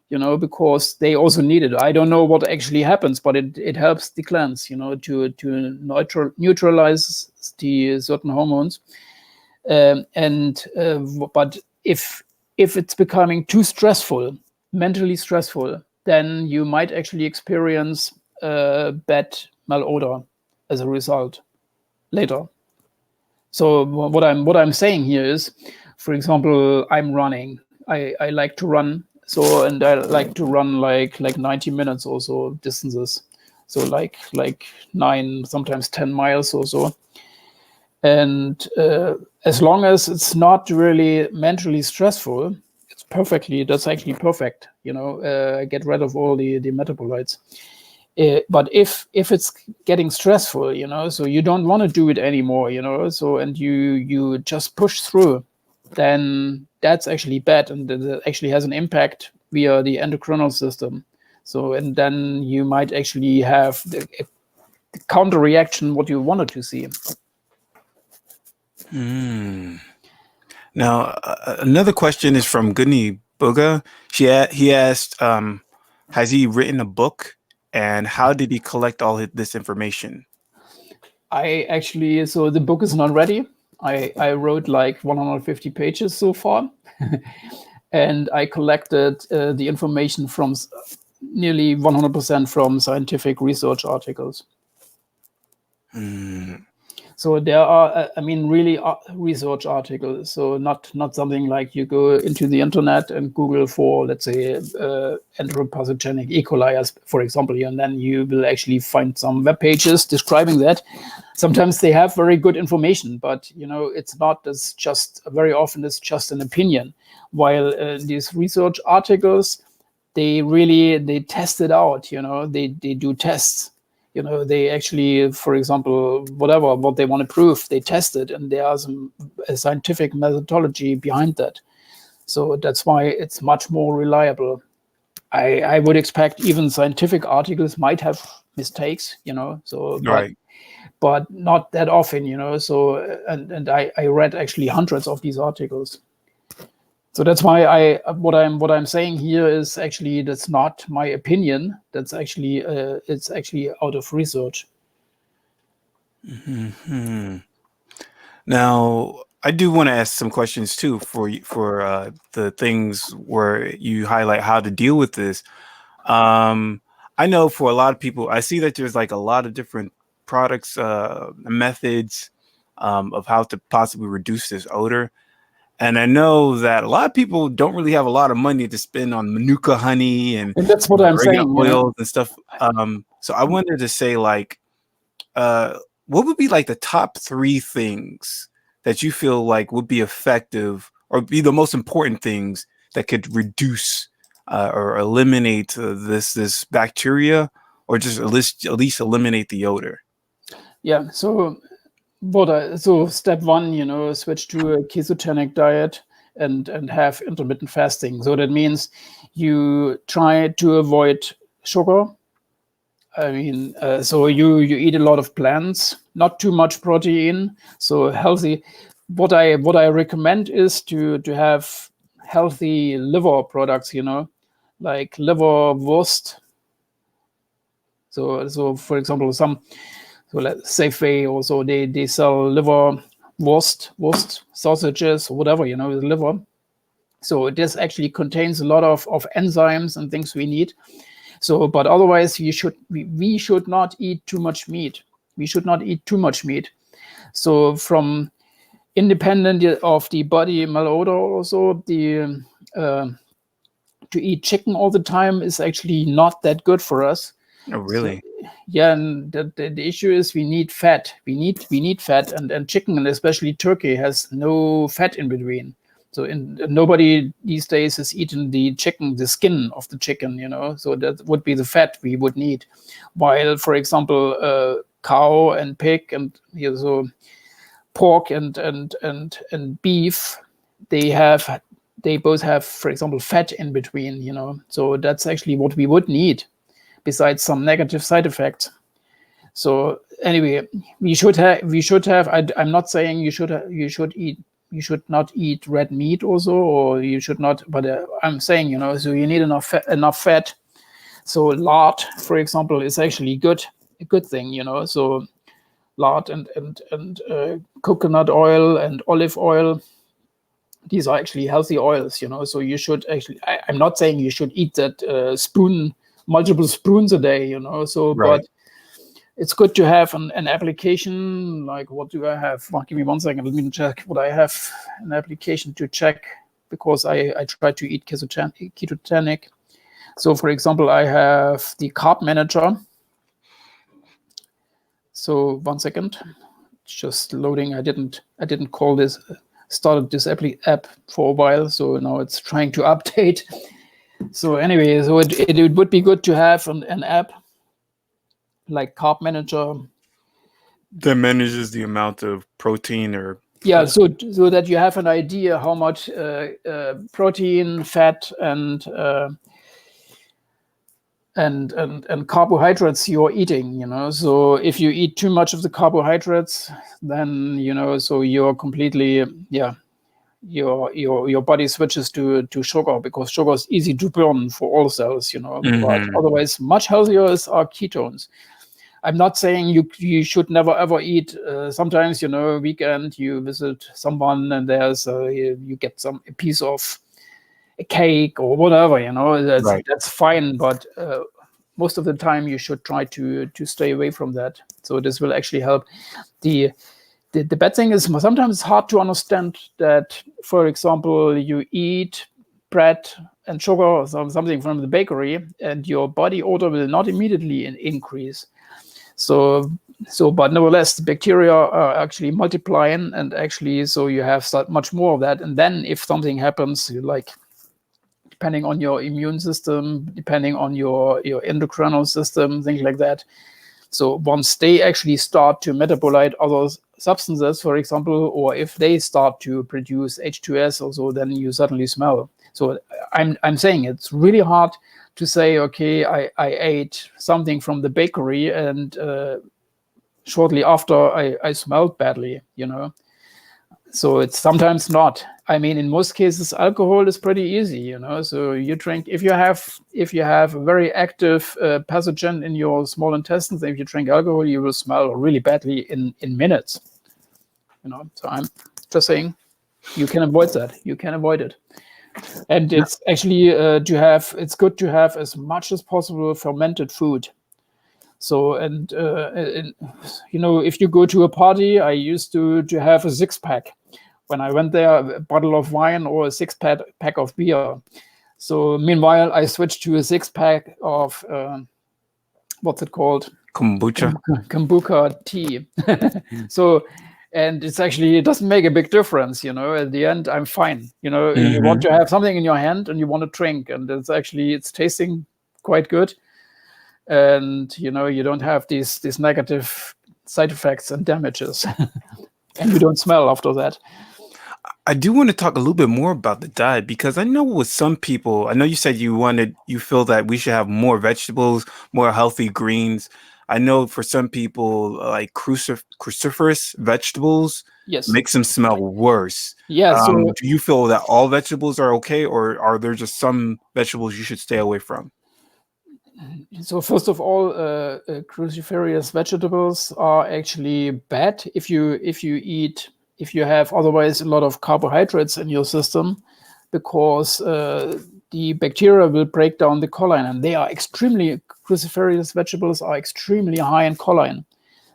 you know, because they also need it. I don't know what actually happens, but it helps the glands, you know, to neutralize the certain hormones. But if it's becoming too stressful, mentally stressful, then you might actually experience bad malodor as a result later. So what I'm saying here is, for example, I'm running. I like to run. So and I like to run like 90 minutes or so distances. So like 9, sometimes 10 miles or so. And as long as it's not really mentally stressful, it's perfectly. That's actually perfect. You know, get rid of all the metabolites. But if it's getting stressful, you know, so you don't want to do it anymore, you know, so and you just push through, then that's actually bad, and that actually has an impact via the endocrinal system. So and then you might actually have the counter reaction what you wanted to see. Now, another question is from Guni Buga. He asked, has he written a book, and how did he collect all this information? I actually, so the book is not ready. I wrote like 150 pages so far, and I collected the information from nearly 100% from scientific research articles. So there are, I mean, really research articles. So not something like you go into the internet and Google for, let's say, anthropopathogenic E. coli, as, for example, and then you will actually find some web pages describing that. Sometimes they have very good information, but you know, it's not as just very often it's just an opinion. While these research articles, they test it out. You know, they do tests. You know, they actually, for example, what they want to prove, they test it, and there are a scientific methodology behind that. So that's why it's much more reliable. I would expect even scientific articles might have mistakes, you know. So, Right. but not that often, you know. So, and I read actually hundreds of these articles. So that's why what I'm saying here is actually that's not my opinion. That's actually it's actually out of research. Now, I do want to ask some questions too for the things where you highlight how to deal with this. Um, I know for a lot of people, I see that there's like a lot of different products, methods of how to possibly reduce this odor. And I know that a lot of people don't really have a lot of money to spend on manuka honey and And that's what I'm oregano saying, you know. oils and stuff. So I wanted to say, like, what would be like the top 3 things that you feel like would be effective or be the most important things that could reduce or eliminate this bacteria, or just at least eliminate the odor? Yeah. So step one, switch to a ketogenic diet and have intermittent fasting. So that means you try to avoid sugar. I mean, so you eat a lot of plants, not too much protein, so healthy. What I recommend is to have healthy liver products, like liver wurst. So for example, let's Safeway also they sell liver wurst sausages, whatever, with liver. So this actually contains a lot of enzymes and things we need. So, but otherwise, we should not eat too much meat. We should not eat too much meat. So, from independent of the body malodor, also to eat chicken all the time is actually not that good for us. Oh, really? So, yeah, and the issue is we need fat. We need fat, and chicken, and especially turkey, has no fat in between. So nobody these days is eating the skin of the chicken, So that would be the fat we would need. While, for example, cow and pig and so pork and beef, they both have, for example, fat in between, So that's actually what we would need, besides some negative side effects. So anyway, we should have. I'm not saying you should not eat red meat also, or you should not. But I'm saying, so you need enough fat. So lard, for example, is actually a good thing, So lard and coconut oil and olive oil. These are actually healthy oils, So you should actually. I'm not saying you should eat that multiple spoons a day, So Right. but it's good to have an application. Like, what do I have? Well, give me 1 second. Let me check what I have. An application to check, because I try to eat ketogenic. So, for example, I have the Carb Manager. So 1 second, it's just loading. I didn't call this. Started this app for a while, so now it's trying to update. So anyway, so it would be good to have an app like Carb Manager that manages the amount of protein or so that you have an idea how much protein, fat, and carbohydrates you're eating. So if you eat too much of the carbohydrates, then so you're completely your body switches to sugar, because sugar is easy to burn for all cells. But otherwise, much healthier are ketones. I'm not saying you should never ever eat. Sometimes, weekend you visit someone and there's you get a piece of a cake or whatever. That's fine. But most of the time you should try to stay away from that. So this will actually help. The bad thing is sometimes it's hard to understand that, for example, you eat bread and sugar or something from the bakery, and your body odor will not immediately increase. So, but nevertheless, the bacteria are actually multiplying, and actually, so you have much more of that. And then, if something happens, like depending on your immune system, depending on your endocrinal system, things like that. So once they actually start to metabolite other substances, for example, or if they start to produce H2S, also, then you suddenly smell. So I'm saying it's really hard to say, okay, I ate something from the bakery and shortly after I smelled badly, So it's sometimes not. I mean, in most cases, alcohol is pretty easy, So you drink, if you have a very active pathogen in your small intestines, if you drink alcohol, you will smell really badly in minutes, So I'm just saying, you can avoid that. You can avoid it. And it's actually it's good to have as much as possible fermented food. So, and if you go to a party, I used to have a 6-pack. When I went there, a bottle of wine or a 6-pack of beer. So meanwhile, I switched to a 6-pack of what's it called? Kombucha tea. So, and it doesn't make a big difference, At the end, I'm fine. You want to have something in your hand and you want to drink, and it's tasting quite good. And you don't have this negative side effects and damages, and you don't smell after that. I do want to talk a little bit more about the diet because I know with some people, I know you said you feel that we should have more vegetables, more healthy greens. I know for some people, like cruciferous vegetables Yes. makes them smell worse. Yeah. So Do you feel that all vegetables are okay, or are there just some vegetables you should stay away from? first of all, cruciferous vegetables are actually bad if you have otherwise a lot of carbohydrates in your system, because the bacteria will break down the choline, and cruciferous vegetables are extremely high in choline.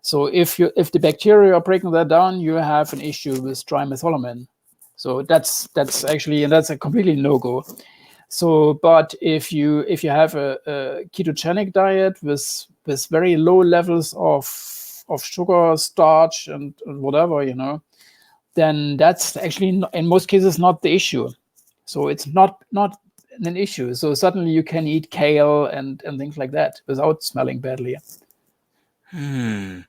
So if the bacteria are breaking that down, you have an issue with trimethylamine. So that's actually, and that's a completely no-go. So, but if you have a ketogenic diet with very low levels of sugar, starch, and whatever, then that's actually in most cases not the issue. So it's not an issue. So suddenly you can eat kale and things like that without smelling badly. And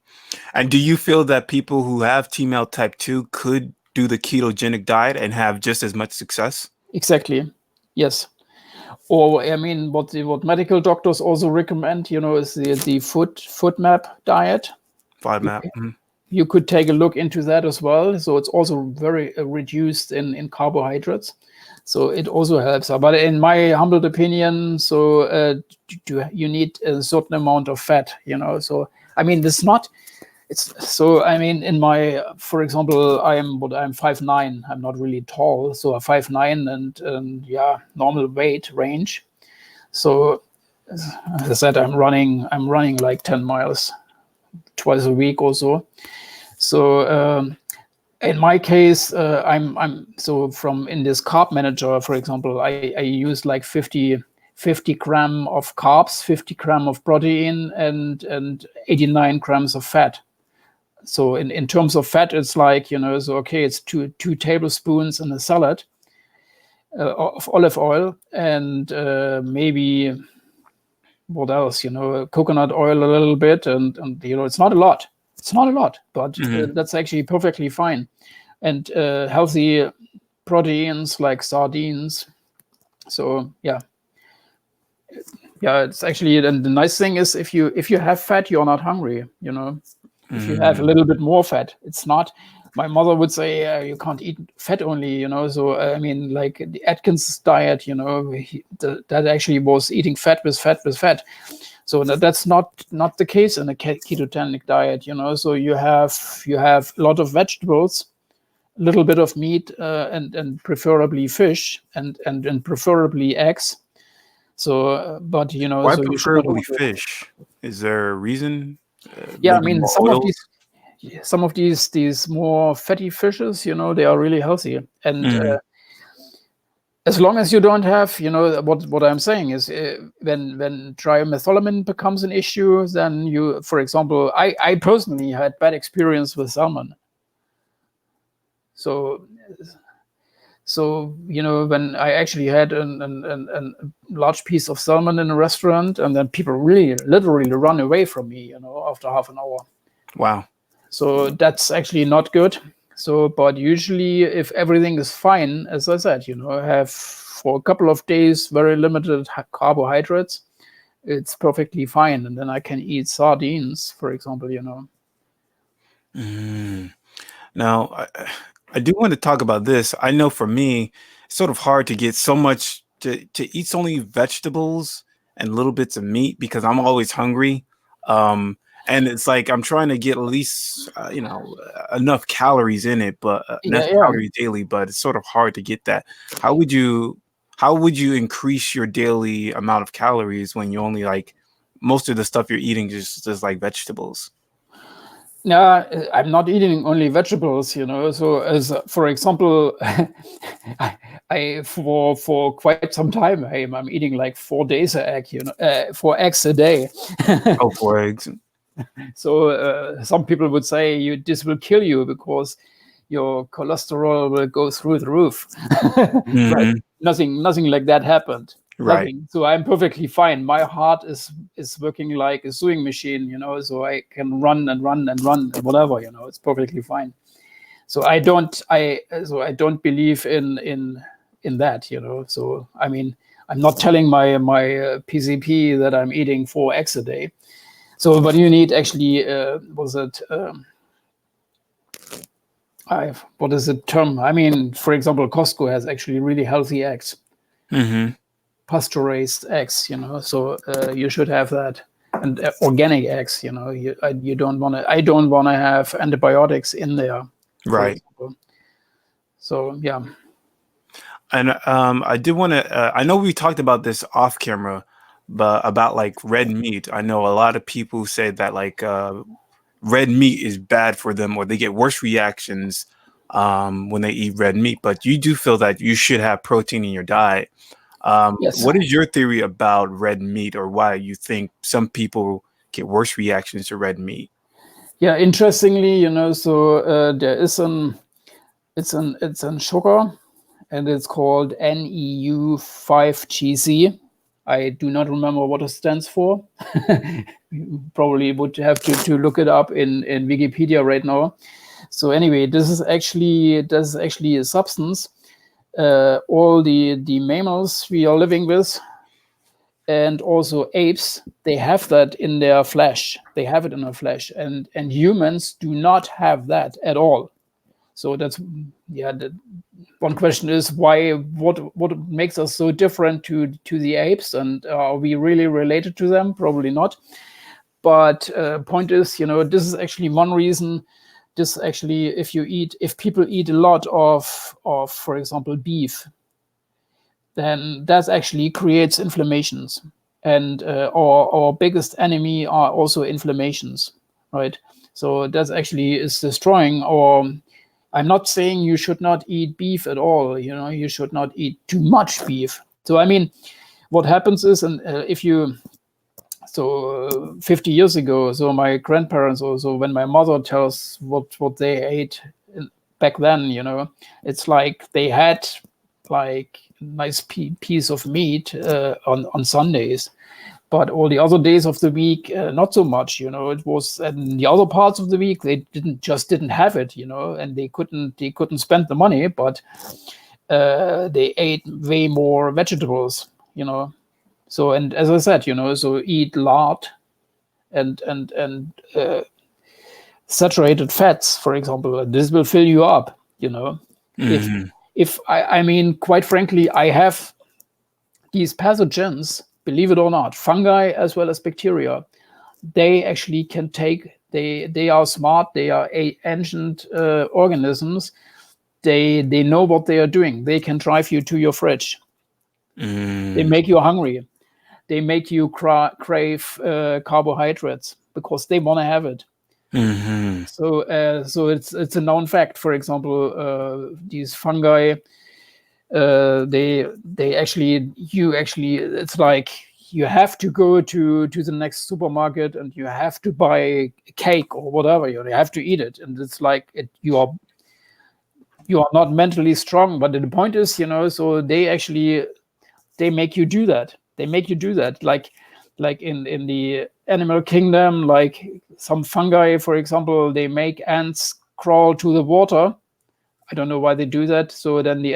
do you feel that people who have T-Mel type 2 could do the ketogenic diet and have just as much success? Exactly. Yes. Or I mean, what medical doctors also recommend, is the FODMAP diet. FODMAP. You could take a look into that as well. So it's also very reduced in carbohydrates. So it also helps. But in my humble opinion, so you need a certain amount of fat, So I mean, for example, I'm 5'9". I'm not really tall, so 5'9" and normal weight range. So as I said, I'm running like 10 miles twice a week or so. So in my case, I'm so in this carb manager, for example, I use like 50 gram of carbs, 50 gram of protein, and 89 grams of fat. So in terms of fat, it's like, so okay, it's two tablespoons in a salad of olive oil, and maybe what else, coconut oil a little bit, and it's not a lot. It's not a lot, but that's actually perfectly fine. And healthy proteins like sardines. So it's actually, and the nice thing is if you have fat, you're not hungry. If you have a little bit more fat, it's not. My mother would say you can't eat fat only. So I mean, like the Atkins diet, that actually was eating fat with fat with fat. So that's not the case in a ketogenic diet. So you have a lot of vegetables, a little bit of meat, and preferably fish, and preferably eggs. So, but Why so you should not preferably order. fish? Is there a reason? Yeah, I Maybe mean, more some oils? of these more fatty fishes, they are really healthy. And as long as you don't have, what I'm saying is when trimethylamine becomes an issue, then you, for example, I personally had bad experience with salmon. So when I actually had a large piece of salmon in a restaurant, and then people really literally run away from me, after half an hour. Wow. So that's actually not good. So, but usually if everything is fine, as I said, have for a couple of days very limited carbohydrates, it's perfectly fine. And then I can eat sardines, for example, Now, I do want to talk about this. I know for me, it's sort of hard to get so much to eat so many vegetables and little bits of meat because I'm always hungry. And it's like I'm trying to get at least enough calories in it, but enough calories daily. But it's sort of hard to get that. How would you increase your daily amount of calories when you only like most of the stuff you're eating is like vegetables? Yeah, I'm not eating only vegetables, So, as for example, I for quite some time, I'm eating like 4 days a egg, 4 eggs a day. Oh, 4 eggs. So some people would say this will kill you because your cholesterol will go through the roof. But nothing like that happened. Right. nothing. So I'm perfectly fine. My heart is working like a sewing machine, so I can run and run and run and whatever, it's perfectly fine. So I don't believe in that, So I mean, I'm not telling my PCP that I'm eating 4 eggs a day. So, but you need actually, what is the term? I mean, for example, Costco has actually really healthy eggs, Mm-hmm. pasture-raised eggs, So you should have that, and organic eggs, you don't want to. I don't want to have antibiotics in there, for Right. example. So yeah. And I did want to. I know we talked about this off camera, but about like red meat. I know a lot of people say that like red meat is bad for them, or they get worse reactions when they eat red meat. But you do feel that you should have protein in your diet. Yes. What is your theory about red meat, or why you think some people get worse reactions to red meat? Yeah. Interestingly, so there is it's an sugar, and it's called NEU5GC. I do not remember what it stands for. Probably would have to look it up in Wikipedia right now. So anyway, this is actually a substance. All the mammals we are living with, and also apes, they have that in their flesh. They have it in their flesh, and humans do not have that at all. So that's one question is why, what makes us so different to the apes, and are we really related to them? Probably not. But point is, this is actually one reason. This actually, if people eat a lot of for example, beef, then that actually creates inflammations. And our biggest enemy are also inflammations, right? So that actually is destroying our. I'm not saying you should not eat beef at all. You should not eat too much beef. So I mean, what happens is, and if you, so 50 years ago, so my grandparents also, when my mother tells what they ate back then, it's like they had like nice piece of meat on Sundays, but all the other days of the week, not so much. It was, and the other parts of the week they didn't have it. And they couldn't spend the money, but they ate way more vegetables. So, and as I said, so eat lard and saturated fats, for example. This will fill you up. If Mm-hmm. I mean, quite frankly, I have these pathogens, believe it or not, fungi as well as bacteria. They actually can take. They are smart. They are ancient organisms. They know what they are doing. They can drive you to your fridge. They make you hungry. They make you crave carbohydrates because they want to have it. Mm-hmm. So it's a known fact. For example, these fungi, they actually, it's like you have to go to the next supermarket and you have to buy a cake or whatever. You have to eat it, and it's like you are not mentally strong. But the point is, so they make you do that. They make you do that, like in the animal kingdom, like some fungi, for example, they make ants crawl to the water. I don't know why they do that. So then the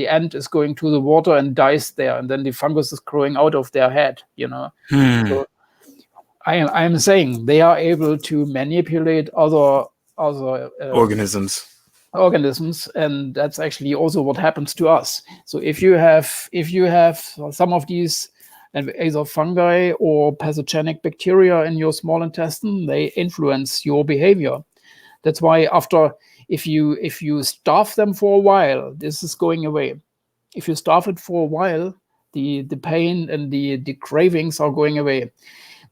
ant is going to the water and dies there, and then the fungus is growing out of their head. Hmm. So I'm saying they are able to manipulate other Organisms. organisms, and that's actually also what happens to us. So if you have some of these, either fungi or pathogenic bacteria in your small intestine, they influence your behavior. That's why if you starve them for a while, this is going away. If you starve it for a while, the pain and the cravings are going away.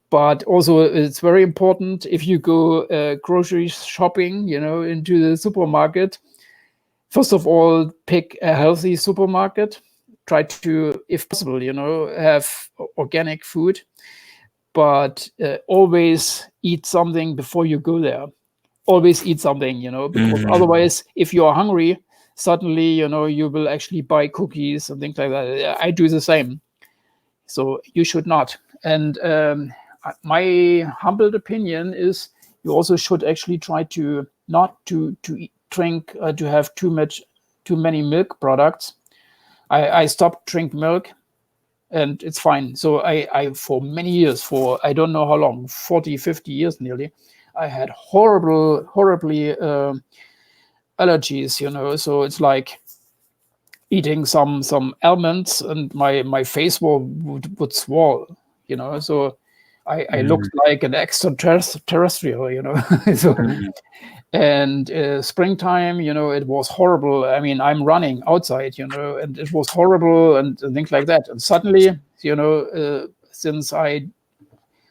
But also, it's very important, if you go grocery shopping, into the supermarket, first of all, pick a healthy supermarket. Try to, if possible, have organic food, but always eat something before you go there. Always eat something, because Mm-hmm. otherwise, if you are hungry, suddenly, you will actually buy cookies and things like that. I do the same. So you should not. And my humbled opinion is you also should actually try to not to drink to have too many milk products. I stopped drink milk, and it's fine. So I for many years, for I don't know how long, 40, 50 years nearly, I had horribly allergies. So it's like eating some almonds, and my face would swell. So I looked like an extraterrestrial. So and springtime, it was horrible. I mean, I'm running outside, and it was horrible and things like that. And suddenly, since I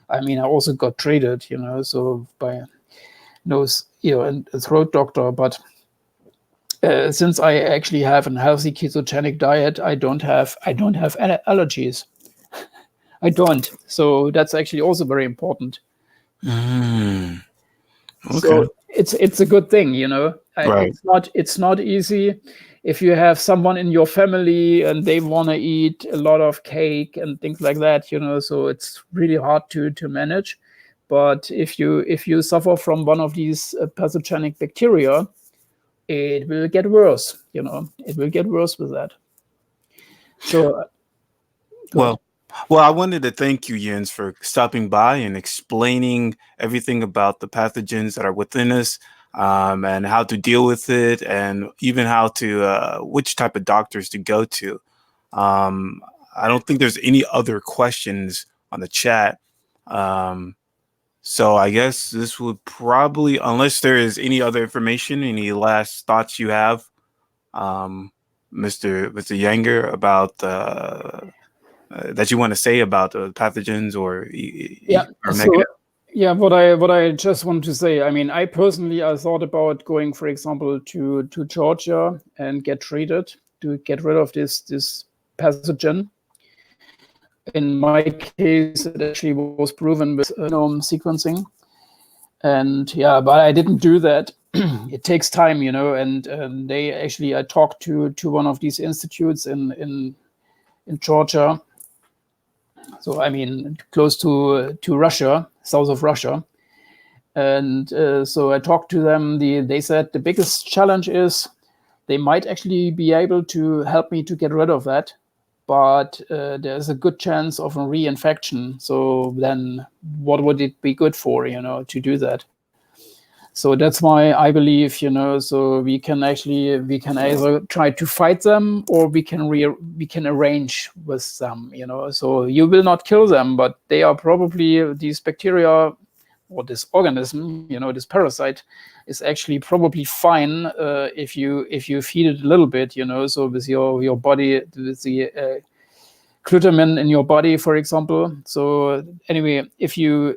also got treated, so by nose, and a throat doctor, but since I actually have a healthy ketogenic diet, I don't have any allergies. I don't. So that's actually also very important. Okay. So it's a good thing, Right. It's not easy if you have someone in your family and they want to eat a lot of cake and things like that, so it's really hard to manage. But if you suffer from one of these pathogenic bacteria, it will get worse. It will get worse with that. So Well, I wanted to thank you, Jens, for stopping by and explaining everything about the pathogens that are within us, and how to deal with it, and even how to which type of doctors to go to. I don't think there's any other questions on the chat. So I guess this would probably, unless there is any other information, any last thoughts you have, Mr. Yanger, about that you want to say about pathogens or negative? Yeah, what I just want to say, I personally, I thought about going, for example, to Georgia and get treated to get rid of this pathogen. In my case, it actually was proven with genome sequencing, and but I didn't do that. It takes time, and they actually, I talked to one of these institutes in Georgia. So close to Russia, south of Russia, and so I talked to them. They said the biggest challenge is they might actually be able to help me to get rid of that, but there's a good chance of a reinfection. So then, what would it be good for, to do that? So that's why I believe, so we can either try to fight them, or we can arrange with them, So you will not kill them, but they are probably, these bacteria or this organism, this parasite, is actually probably fine if you feed it a little bit, So with your body, with the glutamine in your body, for example. So anyway, if you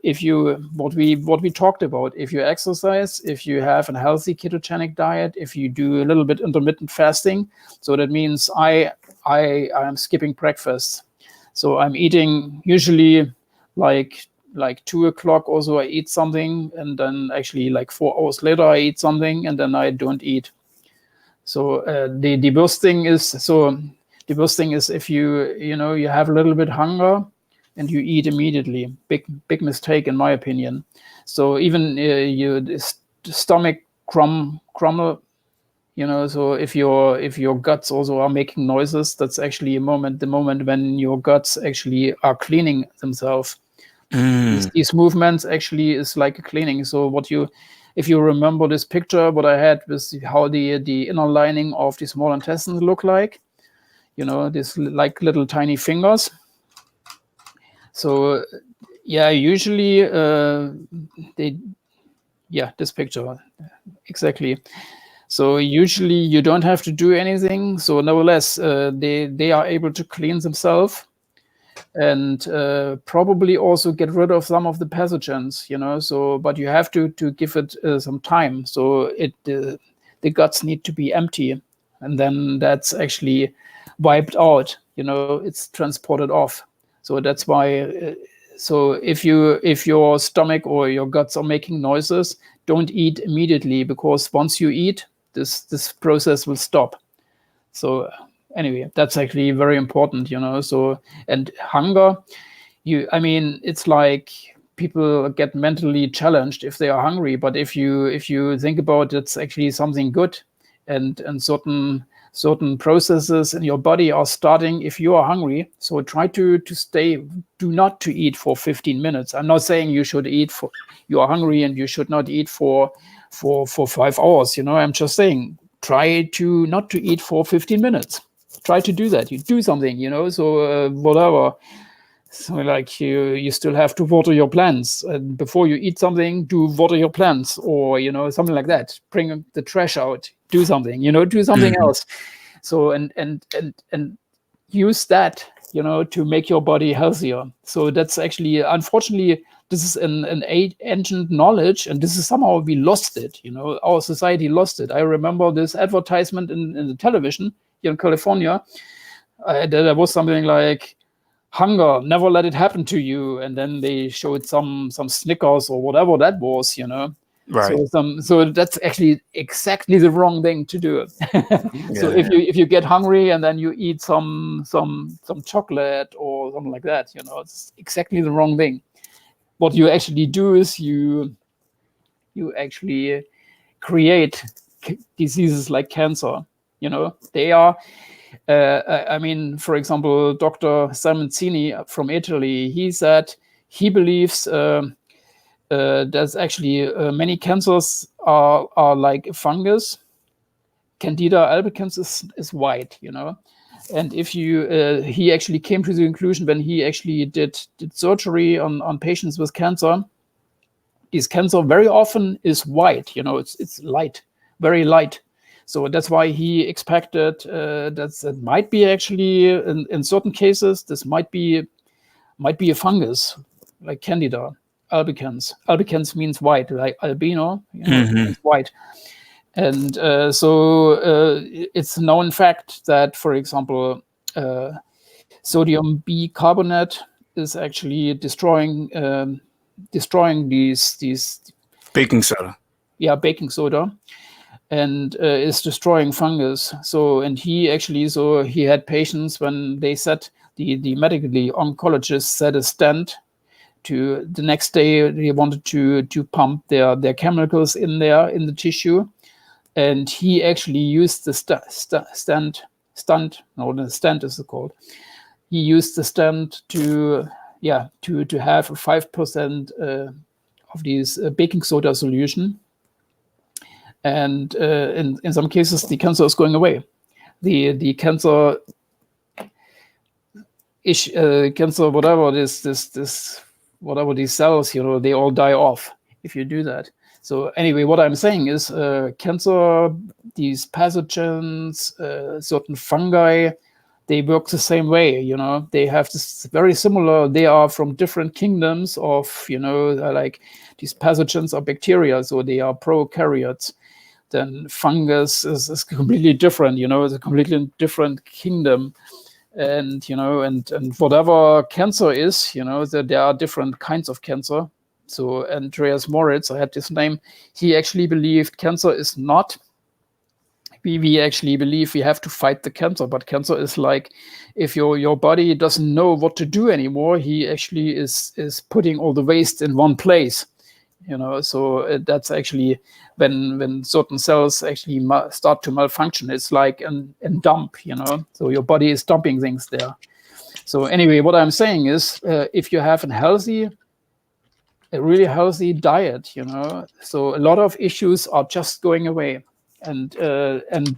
what we talked about, if you exercise, if you have a healthy ketogenic diet, if you do a little bit intermittent fasting, so that means I am skipping breakfast. So I'm eating usually like 2 o'clock. Also, I eat something, and then actually like 4 hours later I eat something, and then I don't eat. So the worst thing is if you have a little bit hunger and you eat immediately. Big mistake in my opinion. So even the stomach crumble, so if your guts also are making noises, that's actually the moment when your guts actually are cleaning themselves. These movements actually is like a cleaning. So if you remember this picture, what I had was how the inner lining of the small intestines look like, this like little tiny fingers. So usually this picture exactly. So usually you don't have to do anything. So nevertheless, they are able to clean themselves, and probably also get rid of some of the pathogens, So, but you have to give it some time. So the guts need to be empty, and then that's actually wiped out. It's transported off. So that's why. So if your stomach or your guts are making noises, don't eat immediately, because once you eat, this process will stop. So anyway, that's actually very important, So, and hunger, it's like people get mentally challenged if they are hungry, but if you think about it, it's actually something good, and certain processes in your body are starting if you are hungry. So try to do not to eat for 15 minutes. I'm not saying you should eat for you are hungry and you should not eat for 5 hours. I'm just saying try to not to eat for 15 minutes. Try to do that. You do something. So whatever. So like you still have to water your plants, and before you eat something, do water your plants, or something like that. Bring the trash out. Do something. Do something else. So and use that to make your body healthier. So that's actually, unfortunately, this is an ancient knowledge, and this is somehow we lost it. Our society lost it. I remember this advertisement in the television here in California. There was something like, hunger, never let it happen to you, and then they showed some Snickers or whatever that was, Right. So that's actually exactly the wrong thing to do. So if you get hungry and then you eat some chocolate or something like that, it's exactly the wrong thing. What you actually do is you actually create diseases like cancer. They are. For example, Dr. Salmancini from Italy, he said he believes there's actually many cancers are like fungus. Candida albicans is white, And if he actually came to the conclusion when he actually did surgery on patients with cancer, this cancer very often is white, it's light, very light. So that's why he expected that might be actually in certain cases this might be a fungus like Candida albicans. Albicans means white, like albino, means white. And so it's a known fact that, for example, sodium bicarbonate is actually destroying these baking soda. Yeah, baking soda. And is destroying fungus. So, and he had patients when they said the medically oncologist set a stent to the next day they wanted to pump their chemicals in the tissue, and he actually used the stent. No, the stent is called. He used the stent to have a 5% of these baking soda solution. And in some cases, the cancer is going away. The cancer whatever whatever these cells, they all die off if you do that. So anyway, what I'm saying is, cancer, these pathogens, certain fungi, they work the same way. They have this very similar. They are from different kingdoms of, like these pathogens are bacteria, so they are prokaryotes. Then fungus is completely different, it's a completely different kingdom. And, and whatever cancer is, that there are different kinds of cancer. So Andreas Moritz, I had this name, he actually believed cancer is not, we actually believe we have to fight the cancer, but cancer is like, if your body doesn't know what to do anymore, he actually is putting all the waste in one place. So that's actually when certain cells actually start to malfunction. It's like a dump, so your body is dumping things there. So anyway, what I'm saying is, if you have a really healthy diet, so a lot of issues are just going away, and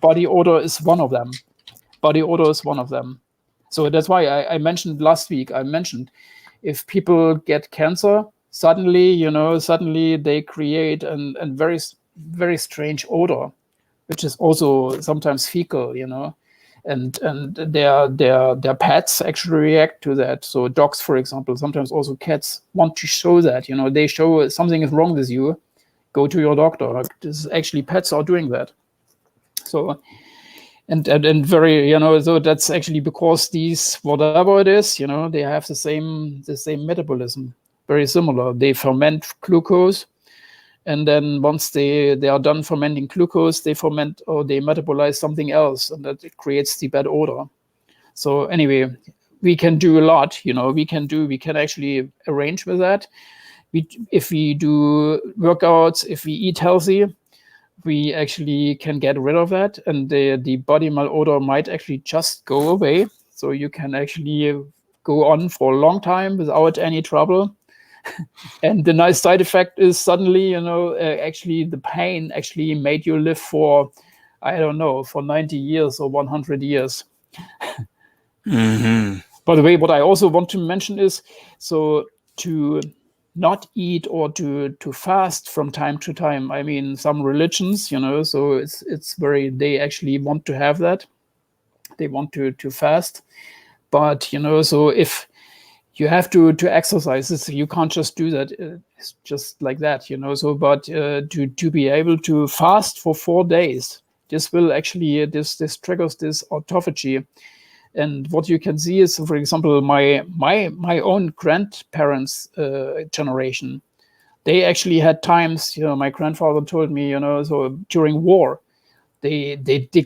body odor is one of them. Body odor is one of them. So that's why I mentioned last week. If people get cancer, suddenly they create a very, very strange odor, which is also sometimes fecal, and their pets actually react to that. So dogs, for example, sometimes also cats want to show that, they show something is wrong with you, go to your doctor. This is actually, pets are doing that. So and very, so that's actually because these, whatever it is, they have the same metabolism, very similar. They ferment glucose, And then once they are done fermenting glucose, they ferment or they metabolize something else, and that it creates the bad odor. So anyway, we can do a lot. We can actually arrange with that. If we do workouts, if we eat healthy, we actually can get rid of that, and the body malodor might actually just go away. So you can actually go on for a long time without any trouble. And the nice side effect is suddenly, actually the pain actually made you live for, I don't know, for 90 years or 100 years. Mm-hmm. By the way, what I also want to mention is, so to not eat or to fast from time to time. I mean, some religions, so it's very, they actually want to have that. They want to fast. But, so if you have to exercise this, you can't just do that. It's just like that, so, but to be able to fast for 4 days, this will actually, this triggers this autophagy. And what you can see is, for example, my own grandparents' generation, they actually had times, my grandfather told me, so during war, they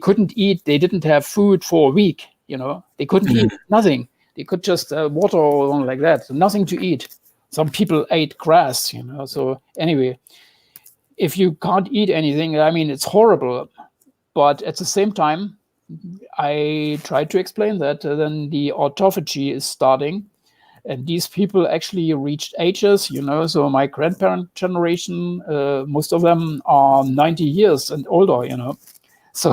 couldn't eat, they didn't have food for a week, they couldn't eat nothing. They could just water or something like that, nothing to eat. Some people ate grass, so anyway, if you can't eat anything, I mean, it's horrible. But at the same time, I tried to explain that then the autophagy is starting, and these people actually reached ages, so my grandparent generation, most of them are 90 years and older, so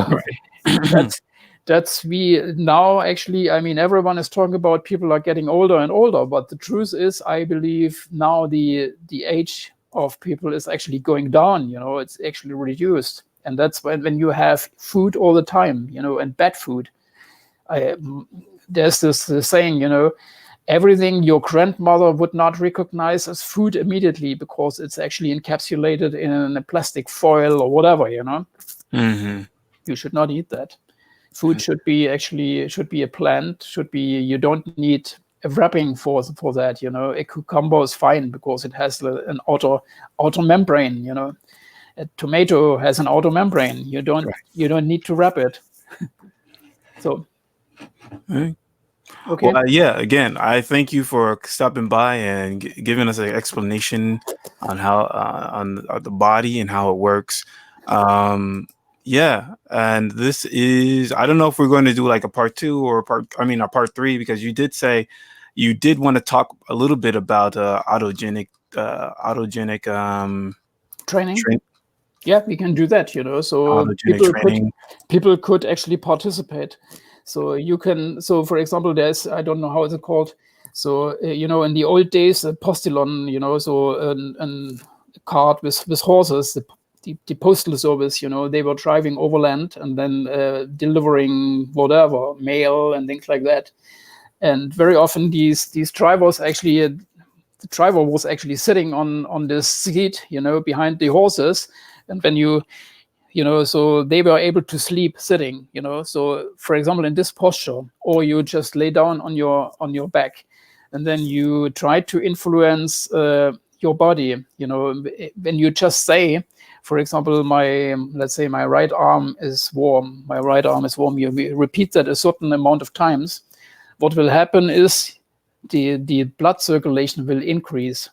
Right. that's we now actually, I mean, everyone is talking about people are getting older and older, but the truth is, I believe now the age of people is actually going down, it's actually reduced. And that's when you have food all the time, and bad food. There's this saying, everything your grandmother would not recognize as food immediately because it's actually encapsulated in a plastic foil or whatever, Mm-hmm. You should not eat that. Food should be a plant, you don't need a wrapping for that, A cucumber is fine because it has an outer membrane, A tomato has an outer membrane. You don't need to wrap it. So, Right. okay. Well, yeah, again, I thank you for stopping by and giving us an explanation on how on the body and how it works. Yeah, and this is, I don't know if we're going to do like a part 2 or a part 3, because you did say you did want to talk a little bit about autogenic Training. Yeah, we can do that, so autogenic people could actually participate. So you can, so for example, there's, I don't know how it's called. So, in the old days, a postillon, so a cart with horses, the postal service, they were driving overland and then delivering whatever, mail and things like that. And very often these drivers actually, the driver was actually sitting on this seat, behind the horses. And when so they were able to sleep sitting, So for example, in this posture, or you just lay down on your back, and then you try to influence your body, when you just say, for example, let's say my right arm is warm. You repeat that a certain amount of times. What will happen is the blood circulation will increase,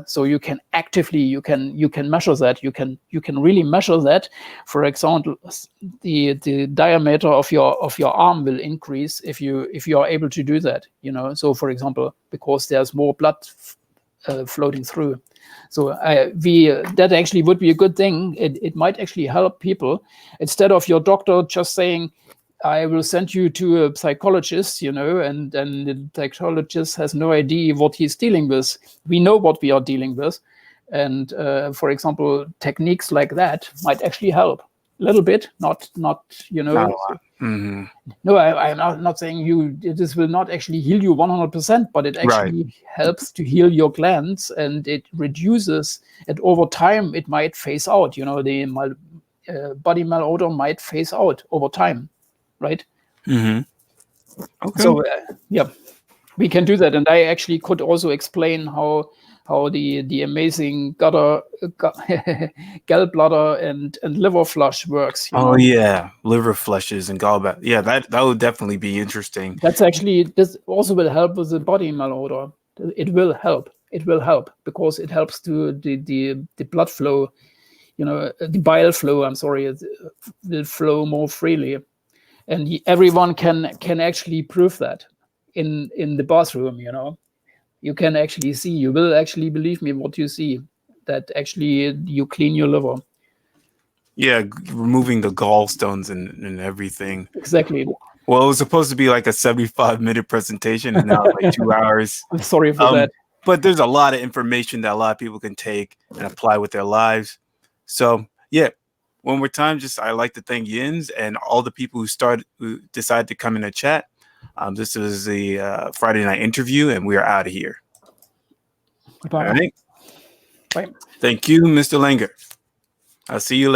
so you can actively, you can measure that, you can really measure that. For example, the diameter of your arm will increase if you are able to do that, so for example, because there's more blood floating through. So that actually would be a good thing. It might actually help people, instead of your doctor just saying, I will send you to a psychologist, and then the psychologist has no idea what he's dealing with. We know what we are dealing with. And for example, techniques like that might actually help a little bit, not. Not a lot. Mm-hmm. No, I'm not saying this will not actually heal you 100%, but it actually helps to heal your glands, and it reduces it over time. It might phase out, the body malodor might phase out over time. Right. Mm-hmm. Okay. So yeah, we can do that, and I actually could also explain how how the amazing gallbladder and liver flush works. Oh yeah, liver flushes and gallbladder. Yeah, that would definitely be interesting. That's actually, this also will help with the body malodor. It will help. It will help because it helps to the blood flow, the bile flow. I'm sorry, it will flow more freely, and everyone can actually prove that in the bathroom. You can actually see. You will actually believe me what you see. That actually you clean your liver. Yeah, removing the gallstones and everything. Exactly. Well, it was supposed to be like a 75-minute presentation, and now it's like 2 hours. I'm sorry for that. But there's a lot of information that a lot of people can take and apply with their lives. So yeah, one more time, I'd like to thank Yins and all the people who decided to come in and chat. This was the Friday night interview, and we are out of here. Bye. All right. Bye. Thank you, Mr. Langer. I'll see you later.